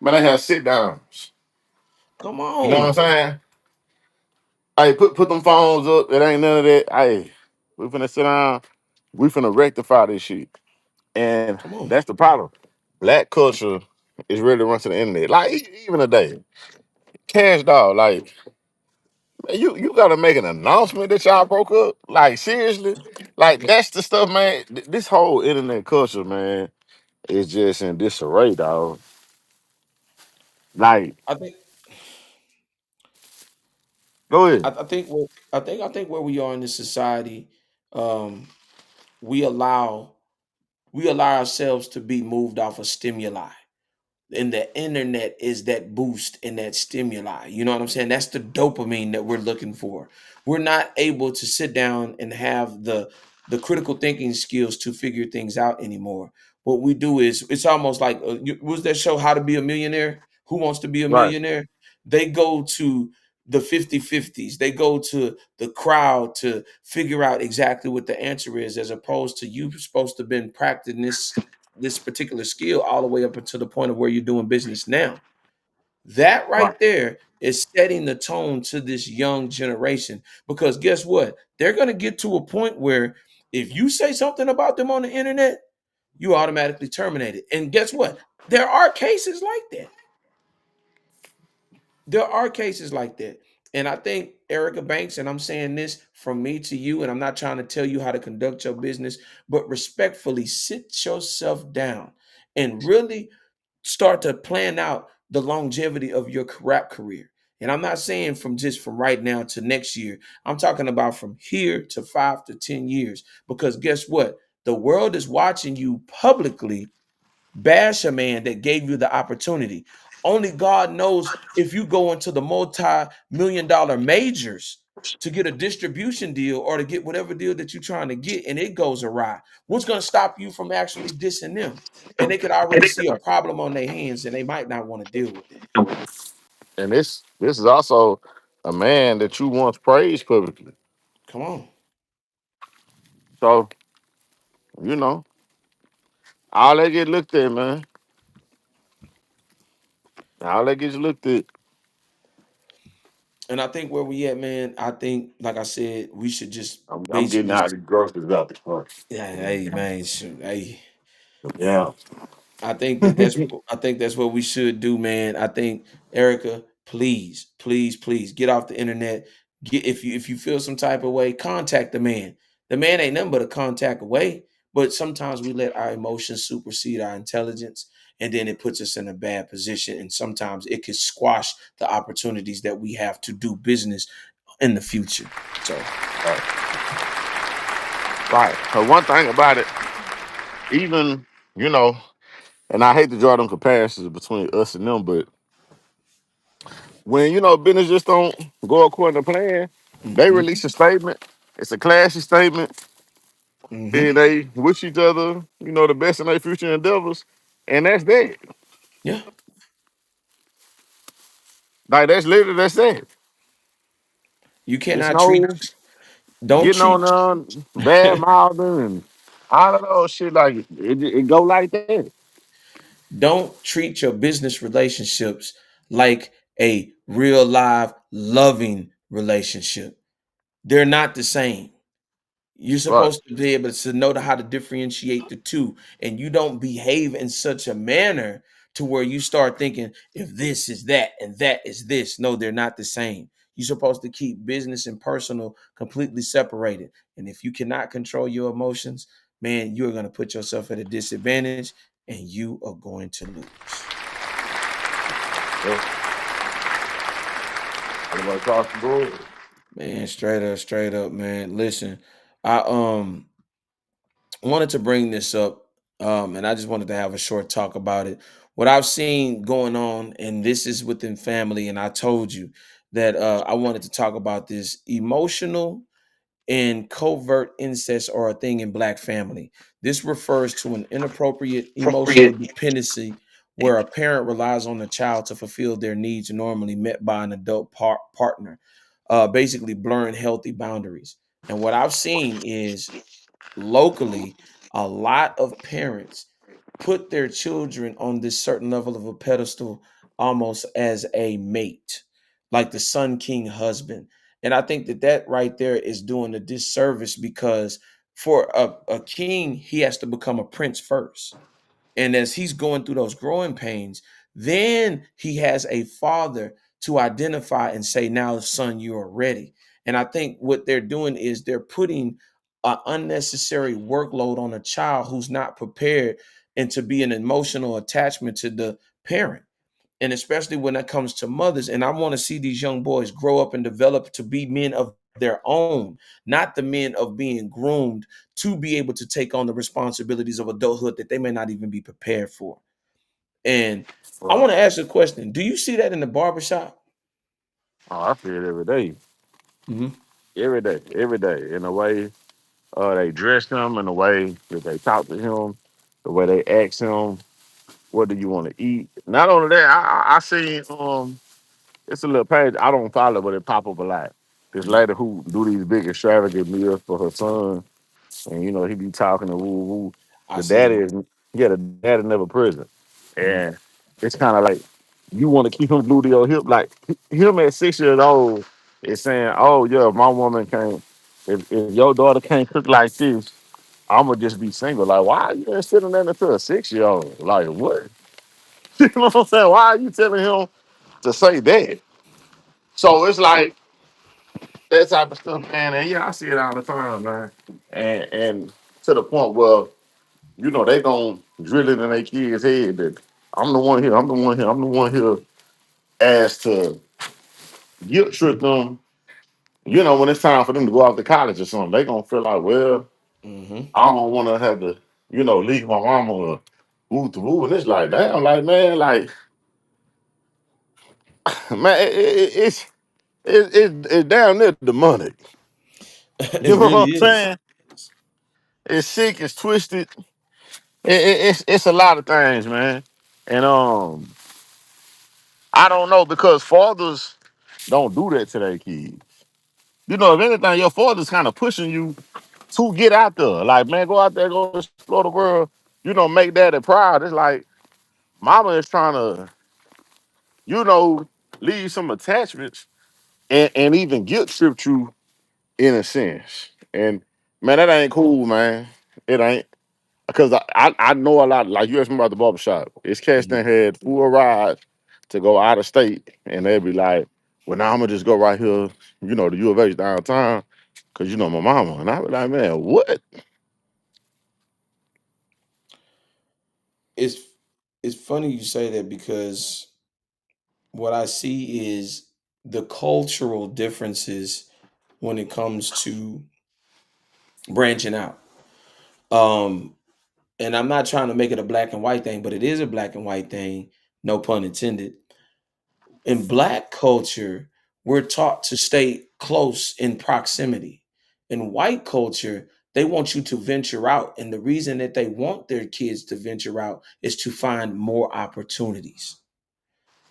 man, they have sit downs. Come You know what I'm on. saying? Hey, put them phones up. It ain't none of that. Hey, we finna sit down. We finna rectify this shit. And Come on. that's the problem. Black culture is really run to the internet. Like even today, cash dog. Like man, you gotta make an announcement that y'all broke up. Like seriously, like that's the stuff, man. This whole internet culture, man, is just in disarray, dog. Like, I think go ahead. I think where we are in this society, um, we allow we allow ourselves to be moved off of stimuli. And the internet is that boost and that stimuli. You know what I'm saying? That's the dopamine that we're looking for. We're not able to sit down and have the critical thinking skills to figure things out anymore. What we do is it's almost like was that show How to Be a Millionaire? Who Wants to Be a Right, Millionaire? They go to the 50-50s. They go to the crowd to figure out exactly what the answer is, as opposed to you supposed to have been practicing this particular skill all the way up until the point of where you're doing business now. That right. right there is setting the tone to this young generation, because guess what? They're going to get to a point where if you say something about them on the internet, you automatically terminate it. And guess what? There are cases like that. There are cases like that. And I think Erica Banks, and I'm saying this from me to you, and I'm not trying to tell you how to conduct your business, but respectfully sit yourself down and really start to plan out the longevity of your rap career. And I'm not saying from right now to next year. I'm talking about from here to 5 to 10 years. Because guess what? The world is watching you publicly bash a man that gave you the opportunity. Only God knows if you go into the multi-million-dollar majors to get a distribution deal or to get whatever deal that you're trying to get and it goes awry. What's going to stop you from actually dissing them? And they could already see a problem on their hands and they might not want to deal with that. And this is also a man that you once praised publicly. Come on. So, you know, all that get looked at, man. All that gets looked at. And I think where we at, man, I think, like I said, we should just I'm getting basically, out the groceries out the car. yeah, hey, man, shoot, hey, Yeah. I think that's what we should do, man. I think Erica, please, please, please get off the internet. Get if you feel some type of way, contact the man. The man ain't nothing but a contact away. But sometimes we let our emotions supersede our intelligence. and then it puts us in a bad position. And sometimes it could squash the opportunities that we have to do business in the future. So, Right. So one thing about it, even, you know, and I hate to draw them comparisons between us and them, but when, business just don't go according to plan, they mm-hmm, release a statement. It's a classy statement. mm-hmm, Then they wish each other, the best in their future endeavors. And that's that. yeah, Like, that's that. you It's cannot treat. no Don't getting treat. on bad mouthing and all of those shit. Like, it go like that. Don't treat your business relationships like a real live loving relationship. They're not the same. You're Right. supposed to be able to know how to differentiate the two, and you don't behave in such a manner to where you start thinking if this is that and that is this. No, they're not the same. You're supposed to keep business and personal completely separated. And if you cannot control your emotions, man, you're going to put yourself at a disadvantage and you are going to lose. Everybody across the board. Man, straight up, man. Listen, I wanted to bring this up, and I just wanted to have a short talk about it. What I've seen going on, and this is within family, and I told you that I wanted to talk about this. Emotional and covert incest are a thing in Black family. This refers to an inappropriate emotional dependency where a parent relies on the child to fulfill their needs normally met by an adult partner, basically blurring healthy boundaries. And what I've seen is locally, a lot of parents put their children on this certain level of a pedestal almost as a mate, like the Sun King husband. And I think that that right there is doing a disservice because for a king, he has to become a prince first. And as he's going through those growing pains, then he has a father to identify and say, now, son, you are ready. And I think what they're doing is they're putting an unnecessary workload on a child who's not prepared and to be an emotional attachment to the parent. And especially when it comes to mothers. And I want to see these young boys grow up and develop to be men of their own, not the men of being groomed to be able to take on the responsibilities of adulthood that they may not even be prepared for. And I Right. want to ask you a question. Do you see that in the barbershop? Oh, I feel it every day. Mm-hmm. Every day. Every day. In the way they dress him, in the way that they talk to him, the way they ask him, what do you want to eat? Not only that, I seen it's a little page I don't follow, but it pop up a lot. This lady who do these big extravagant meals for her son, and he be talking to woo woo. I The seen daddy it. is the daddy never present, Mhm. and it's kind of like you want to keep him glued to your hip. Like him at 6 years old is saying, "Oh yeah, my woman can't. If your daughter can't cook like this, I'm gonna just be single." Like, why are you sitting there to a 6 year old? Like, what? You know what I'm saying? Why are you telling him to say that? So it's like that type of stuff, man. And yeah, I see it all the time, man. And to the point where they gonna drill it in their kids' head that I'm the one here, I'm the one here, I'm the one here, as to guilt trip them. When it's time for them to go off to college or something, they gonna feel like, well, Mm-hmm. I don't want to have to, leave my mama or woo to woo. And it's like, damn, like man, like man, it's down there demonic. It You know what really I'm is. saying? It's sick, it's twisted. It's a lot of things, man. And I don't know because fathers don't do that to their kids. If anything, your father's kind of pushing you to get out there. Like, man, go out there, go explore the world. Make daddy proud. It's like mama is trying to, you know, leave some attachments and even guilt trip you in a sense. And man, that ain't cool, man. It ain't. Because I know a lot, like you asked me about the barbershop. It's cats that had full rides to go out of state, and they'd be like, well, now I'm going to just go right here, the U of H downtown, because my mama. And I be like, man, what? It's It's funny you say that because what I see is the cultural differences when it comes to branching out. Um, and I'm not trying to make it a black and white thing, but it is a black and white thing, no pun intended. In black culture, we're taught to stay close in proximity. In white culture, they want you to venture out. And the reason that they want their kids to venture out is to find more opportunities.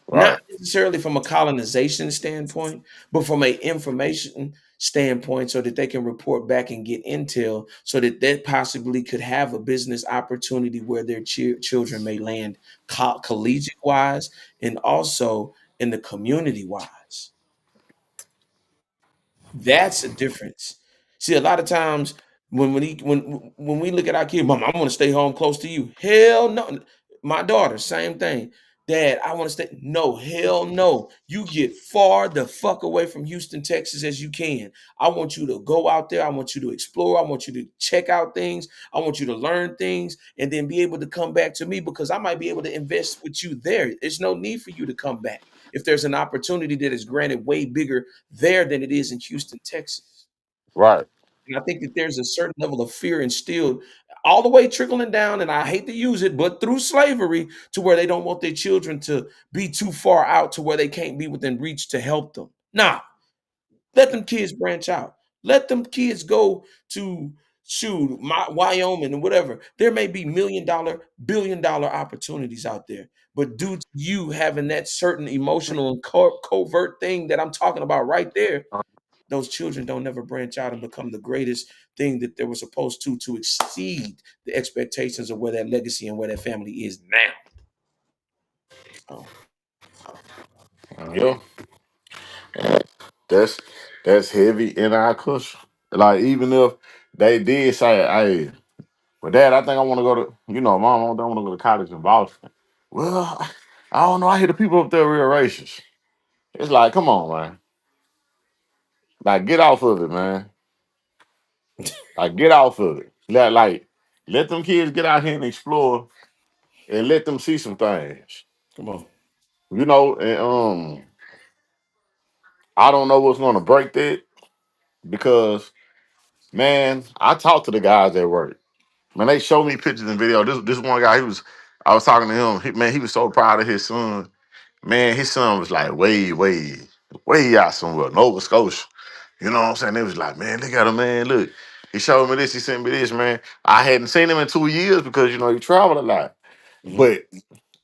Right. Not necessarily from a colonization standpoint, but from a information standpoint, so that they can report back and get intel, so that they possibly could have a business opportunity where their children may land collegiate wise and also in the community wise. That's a difference. See, a lot of times when we look at our kid, Mom, I want to stay home close to you. Hell no. My daughter, same thing. Dad, I want to stay. No, hell no. You get far the fuck away from Houston, Texas as you can. I want you to go out there. I want you to explore. I want you to check out things. I want you to learn things and then be able to come back to me because I might be able to invest with you there. There's no need for you to come back if there's an opportunity that is granted way bigger there than it is in Houston, Texas. Right. And I think that there's a certain level of fear instilled all the way trickling down, and I hate to use it, but through slavery to where they don't want their children to be too far out to where they can't be within reach to help them. Nah, let them kids branch out. Let them kids go to Wyoming and whatever. There may be $1 million, $1 billion opportunities out there. But due to you having that certain emotional and covert thing that I'm talking about right there, those children don't never branch out and become the greatest thing that they were supposed to exceed the expectations of where that legacy and where that family is now. Oh. Yeah. That's that's heavy in our culture. Like even if they did say, "Hey, well, Dad, I think I want to go to, Mom, I don't want to go to college in Boston." Well, I don't know. I hear the people up there real racist. It's like, come on, man. Like, get off of it, man. Like, get off of it. Let them kids get out here and explore, and let them see some things. Come on. And I don't know what's gonna break that because, man, I talk to the guys at work. Man, they show me pictures and video. This one guy, I was talking to him. He was so proud of his son. Man, his son was like way out somewhere, Nova Scotia. You know what I'm saying? They was like, man, look at him, man. Look, he showed me this. He sent me this, man. I hadn't seen him in 2 years because he traveled a lot. Mhm. But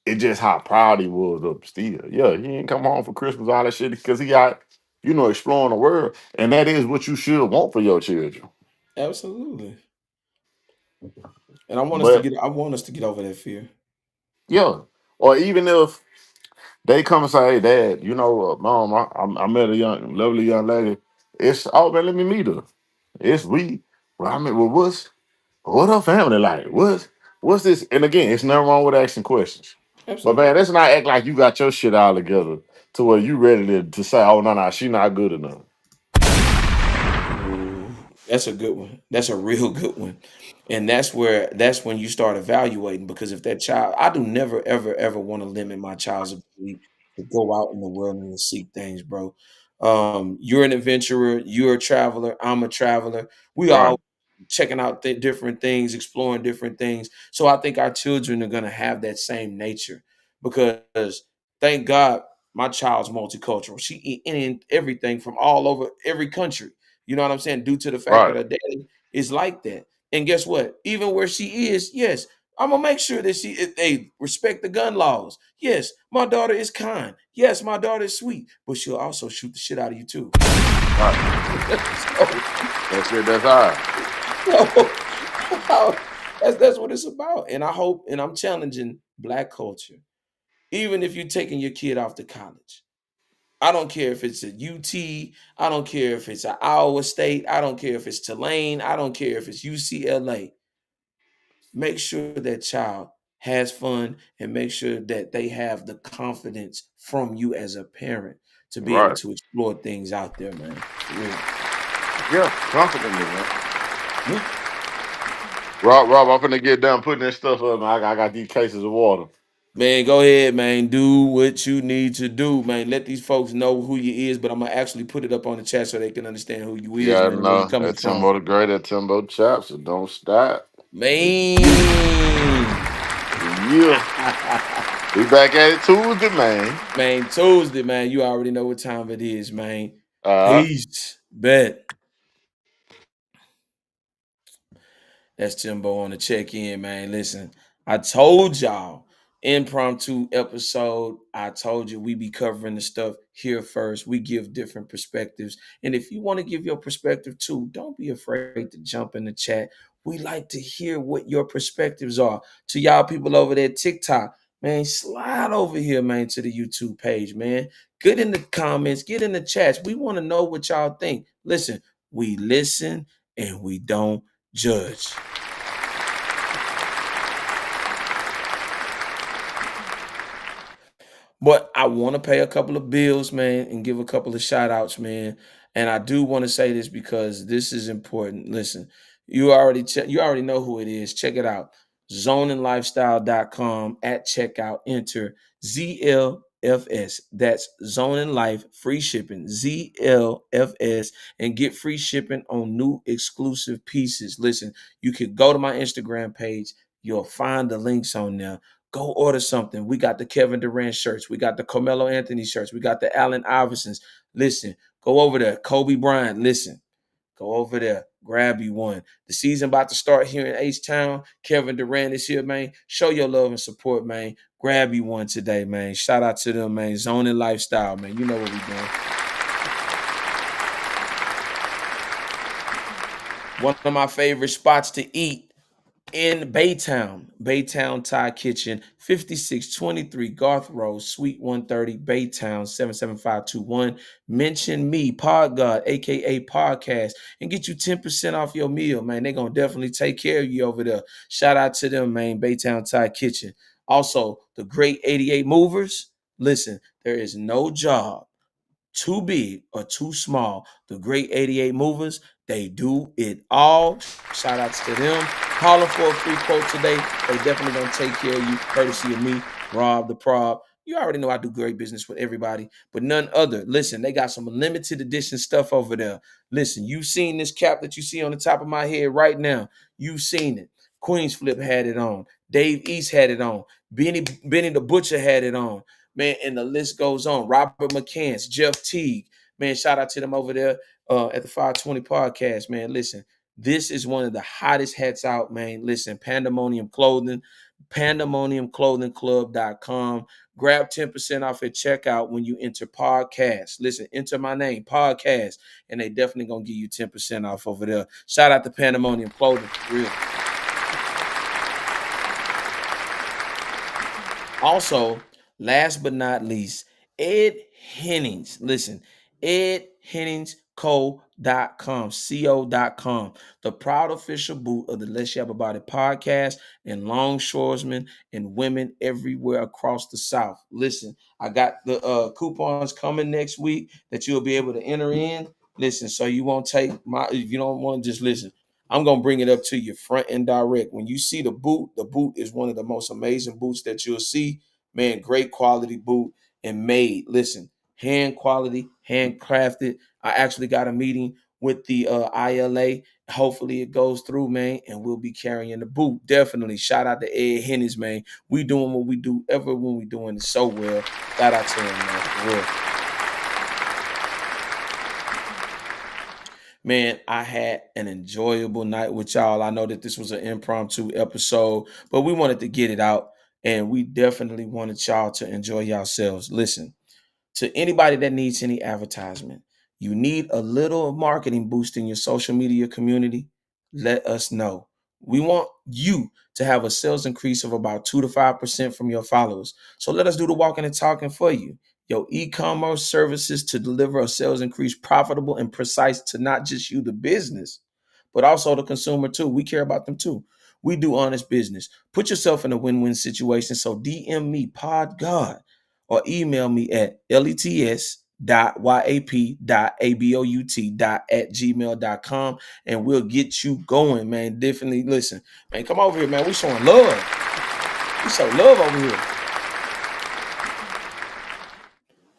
it just how proud he was of still. Yeah, he ain't come home for Christmas, all that shit, because he got, exploring the world. And that is what you should want for your children. Absolutely. And I want But us to get over that fear. yeah, or even if they come and say, "Hey, Dad, Mom, I met a lovely young lady." It's, oh man, let me meet her. It's we. Well, I mean, well, what her family like? What's this? And again, it's nothing wrong with asking questions. But Absolutely. man, let's not act like you got your shit all together to where you ready to say, "Oh no, she not good enough." That's a good one. That's a real good one. And that's when you start evaluating because if that child, I do never, ever, ever want to limit my child's ability to go out in the world and to seek things, bro. You're an adventurer, you're a traveler, I'm a traveler. We Right, all checking out different things, exploring different things. So I think our children are gonna have that same nature because thank God my child's multicultural. She eat in everything from all over every country. You know what I'm saying? Due to the fact that right, her daddy is like that. And guess what? Even where she is, yes, I'm gonna make sure that they respect the gun laws. Yes, my daughter is kind. Yes, my daughter is sweet, but she'll also shoot the shit out of you too. right. so, That's it. That's all. so, that's what it's about. And I hope, and I'm challenging black culture. Even if you're taking your kid off to college, I don't care if it's a UT. I don't care if it's an Iowa State. I don't care if it's Tulane. I don't care if it's UCLA. Make sure that child has fun and make sure that they have the confidence from you as a parent to be able Right. to explore things out there, man. For real. Yeah, confidently, man. Yeah. Rob, I'm finna get done putting this stuff up. Man. I got these cases of water. Man, go ahead, man. Do what you need to do, man. Let these folks know who you is, but I'm gonna actually put it up on the chat so they can understand who you is, Yeah, man, and where you no, coming that from. Timbo the great, that Timbo chop, so don't stop. Man. Yeah. We back at it Tuesday, man. Man, Tuesday, man. You already know what time it is, man. Uh-huh. Peace. Bet. That's Timbo on the check-in, man. Listen, I told y'all, impromptu episode. I told you we be covering the stuff here first. We give different perspectives. And if you want to give your perspective too, don't be afraid to jump in the chat. We like to hear what your perspectives are. To y'all people over there, TikTok, man, slide over here, man, to the YouTube page, man. Get in the comments, get in the chats. We want to know what y'all think. Listen, we listen and we don't judge. But I want to pay a couple of bills, man, and give a couple of shout outs, man. And I do want to say this because this is important. Listen, you already know who it is. Check it out. Zoninglifestyle.com at checkout. Enter ZLFS. That's Zoning Life, free shipping. ZLFS, and get free shipping on new exclusive pieces. Listen, you can go to my Instagram page. You'll find the links on there. Go order something. We got the Kevin Durant shirts. We got the Carmelo Anthony shirts. We got the Allen Iversons. Listen, go over there. Kobe Bryant, listen. Go over there. Grab you one. The season about to start here in H-Town. Kevin Durant is here, man. Show your love and support, man. Grab you one today, man. Shout out to them, man. Zoning Lifestyle, man. You know what we doing. One of my favorite spots to eat in Baytown Thai Kitchen, 5623 Garth Road, Suite 130, Baytown, 77521. Mention me, Pod God, aka Podcast, and get you 10% off your meal, man. They're gonna definitely take care of you over there. Shout out to them, man. Baytown Thai Kitchen. Also, the great 88 movers. Listen, there is no job too big or too small. The great 88 movers, they do it all. Shout outs to them. Call them for a free quote today. They definitely gonna take care of you, courtesy of me, Rob the Prob. You already know I do great business with everybody, but none other. Listen, they got some limited edition stuff over there. Listen, you've seen this cap that you see on the top of my head right now. You've seen it. Queens Flip had it on. Dave East had it on. Benny the Butcher had it on. Man, and the list goes on. Robert McCants, Jeff Teague, man, shout out to them over there at the 520 podcast, man. Listen, this is one of the hottest hats out, man. Listen, Pandemonium Clothing, pandemoniumclothingclub.com. Grab 10% off at checkout when you enter podcast. Listen, enter my name, podcast, and they definitely gonna give you 10% off over there. Shout out to Pandemonium Clothing, for real. Also, last but not least, Ed Hennings. Listen, edhenningsco.com, co.com, the proud official boot of the Let's Yap About It podcast and longshoresmen and women everywhere across the South. Listen, I got the coupons coming next week that you'll be able to enter in. Listen, so you won't take if you don't want to just listen. I'm going to bring it up to you front and direct. When you see the boot is one of the most amazing boots that you'll see. Man, great quality boot and made. Listen, hand quality, handcrafted. I actually got a meeting with the ILA. Hopefully it goes through, man, and we'll be carrying the boot. Definitely. Shout out to Ed Hennis, man. We doing what we do ever when we doing it so well. Shout out to him, man, for real. Man, I had an enjoyable night with y'all. I know that this was an impromptu episode, but we wanted to get it out, and we definitely wanted y'all to enjoy yourselves. Listen, to anybody that needs any advertisement, you need a little marketing boost in your social media community, let us know. We want you to have a sales increase of about 2 to 5% from your followers. So let us do the walking and talking for you. Your e-commerce services to deliver a sales increase profitable and precise to not just you, the business, but also the consumer too. We care about them too. We do honest business. Put yourself in a win-win situation. So DM me, Pod God, or email me at lets.yap.about.at@gmail.com, and we'll get you going, man. Definitely listen, man. Come over here, man. We showing love. We show love over here.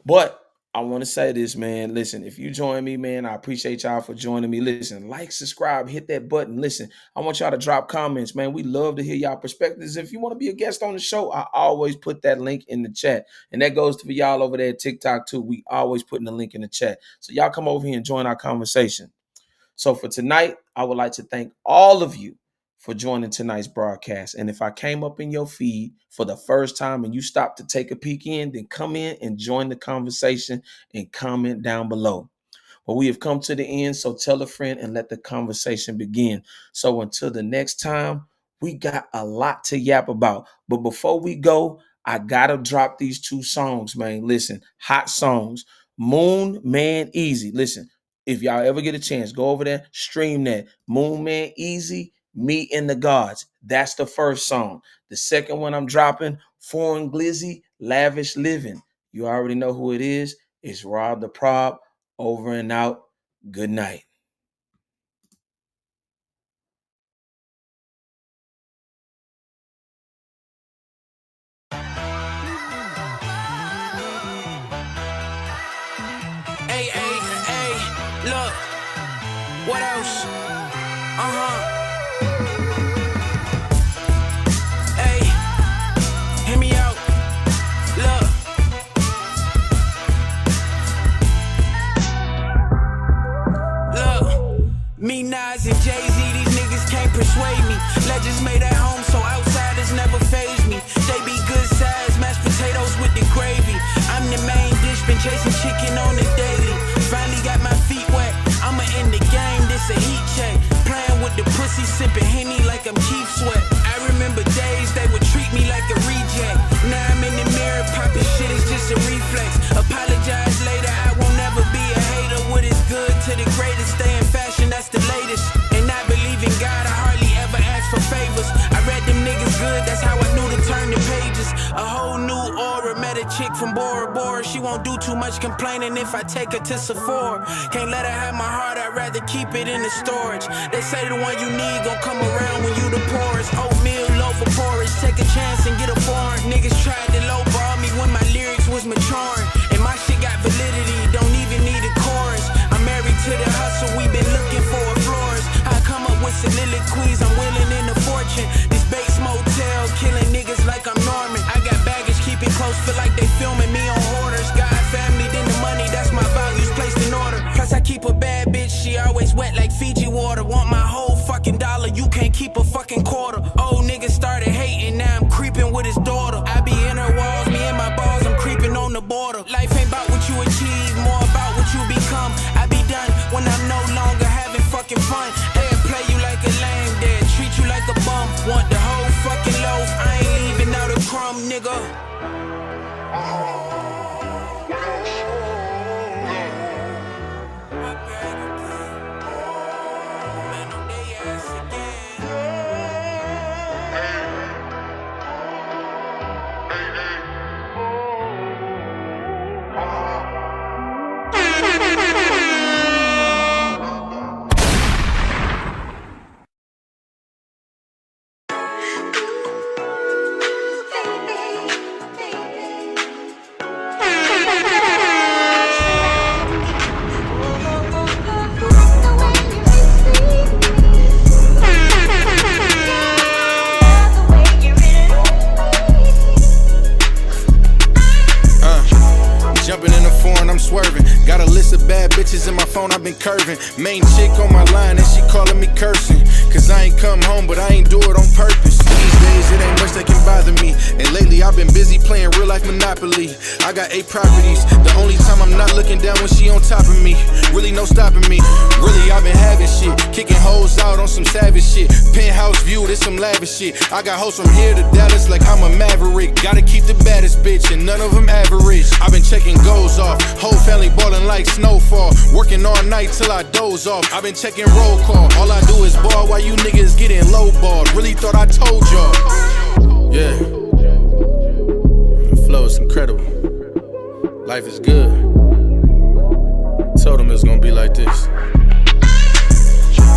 But I want to say this, man. Listen, if you join me, man, I appreciate y'all for joining me. Listen, like, subscribe, hit that button. Listen, I want y'all to drop comments, man. We love to hear y'all perspectives. If you want to be a guest on the show, I always put that link in the chat. And that goes to y'all over there at TikTok too. We always putting the link in the chat. So y'all come over here and join our conversation. So for tonight, I would like to thank all of you for joining tonight's broadcast. And if I came up in your feed for the first time and you stopped to take a peek in, then come in and join the conversation and comment down below. Well, we have come to the end, so tell a friend and let the conversation begin. So until the next time, we got a lot to yap about. But before we go, I gotta drop these 2 songs, man. Listen, hot songs. Moon Man Easy. Listen, if y'all ever get a chance, go over there, stream that. Moon Man Easy, Me and the Gods. That's the first song. The second one I'm dropping, Foreign Glizzy, Lavish Living. You already know who it is. It's Rob the Prob. Over and out. Good night. Hey, hey, hey, look. What else? Hey, hear me out. Look. Me, Nas, and Jay-Z, these niggas can't persuade me. Legends made at home, so outsiders never faze me. They be good size, mashed potatoes with the gravy. I'm the main dish, been chasing chicken on the daily. Finally got my feet wet, I'ma end the game, this a heat check. Playing with the pussy, sipping Henny like I'm Keith Sweat. I remember days they would treat me like a reject. Now I'm in the mirror, popping shit, it's just a reflex. Apologize later, I won't never be a hater. What is good to the greatest, stay in fashion, that's the latest. And I believe in God, I hardly ever ask for favors. I read them niggas good, that's how I knew to turn the pages. A whole new aura, met a chick from Bora Bora. She won't do too much complaining if I take her to Sephora. Can't let her have my heart, I'd rather keep it in the storage. They say the one you need gon' come around when you the poorest. Oatmeal, loaf of porridge, take a chance and get a foreign. Niggas tried to lowball me when my lyrics was maturing. And my shit got validity, don't even need a chorus. I'm married to the hustle, we been looking for a florist. I come up with soliloquies, I'm willing in a fortune. This Bates Motel, killing niggas like I'm Norman. I got baggage, keep it close, feel like they filming me on hoarders. God, family, then the money, that's my values placed in order. Plus I keep a bad bitch, she always wet like Fiji water. Want my whole fucking dollar, you can't keep a fucking quarter. Old niggas started hating, now I'm creeping with his daughter. I be in her walls, me and my balls, I'm creeping on the border. Life ain't about what you achieve, more about what you become. I be done when I'm no longer having fucking fun. They'll play you like a lame, they'll treat you like a bum. Want the whole fucking loaf, I ain't leaving out a crumb, nigga. In my phone, I've been curving. Main chick on my line and she calling me cursing. Cause I ain't come home, but I ain't do it on purpose. These days it ain't much that can bother me. And lately I've been busy playing real life Monopoly. I got 8 properties. The only time I'm not looking down when she on top of me. Really no stopping me. Really I've been having shit. Kicking hoes out on some savage shit. Penthouse view, this some lavish shit. I got hoes from here to Dallas like I'm a maverick. Gotta keep the baddest bitch and none of them average. I've been checking goals off. Whole family ballin' like snowfall. Working all night till I doze off. I've been checking roll call. All I do is ball while you niggas getting lowballed. Really thought I told y'all. Yeah. The flow is incredible. Life is good. Told them it's gonna be like this.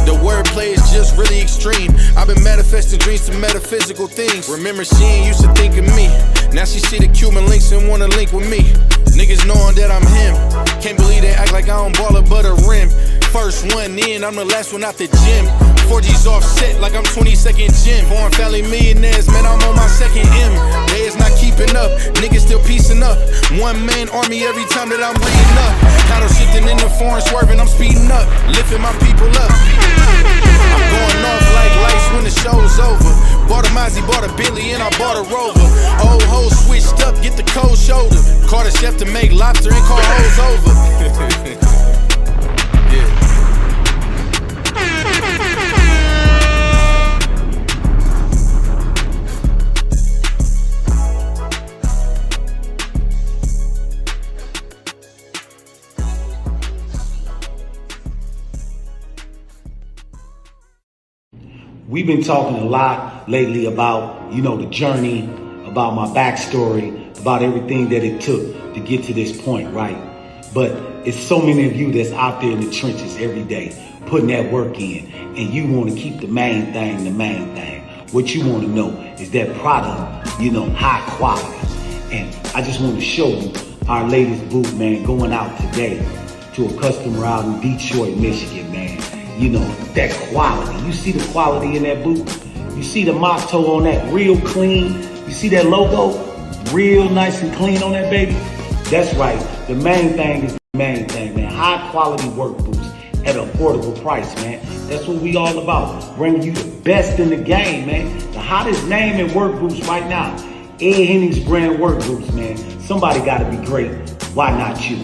The wordplay is just really extreme. I've been manifesting dreams to metaphysical things. Remember, she ain't used to think of me. Now she see the Cuban links and wanna link with me. Niggas knowing that I'm him. Can't believe they act like I don't ball but a rim. First one in, I'm the last one out the gym. 4G's offset like I'm 22nd gym. Foreign family millionaires, man, I'm on my second M. They is not keeping up, niggas still piecing up. One man army every time that I'm reading up. Cattle shifting in the foreign swerving, I'm speeding up, lifting my people up. I'm going off like lights when the show's over. Bought a Mozzie, bought a Bentley, and I bought a Rover. Old hoes switched up, get the cold shoulder. Caught a chef to make lobster and call hoes over. Yeah. We've been talking a lot lately about, the journey, about my backstory, about everything that it took to get to this point, right? But it's so many of you that's out there in the trenches every day, putting that work in, and you want to keep the main thing the main thing. What you want to know is that product, high quality. And I just want to show you our latest boot, man, going out today to a customer out in Detroit, Michigan, man. That quality. You see the quality in that boot? You see the motto on that, real clean? You see that logo? Real nice and clean on that baby? That's right. The main thing is the main thing, man. High quality work boots at an affordable price, man. That's what we all about. Bringing you the best in the game, man. The hottest name in work boots right now. Ed Henning's brand work boots, man. Somebody got to be great. Why not you?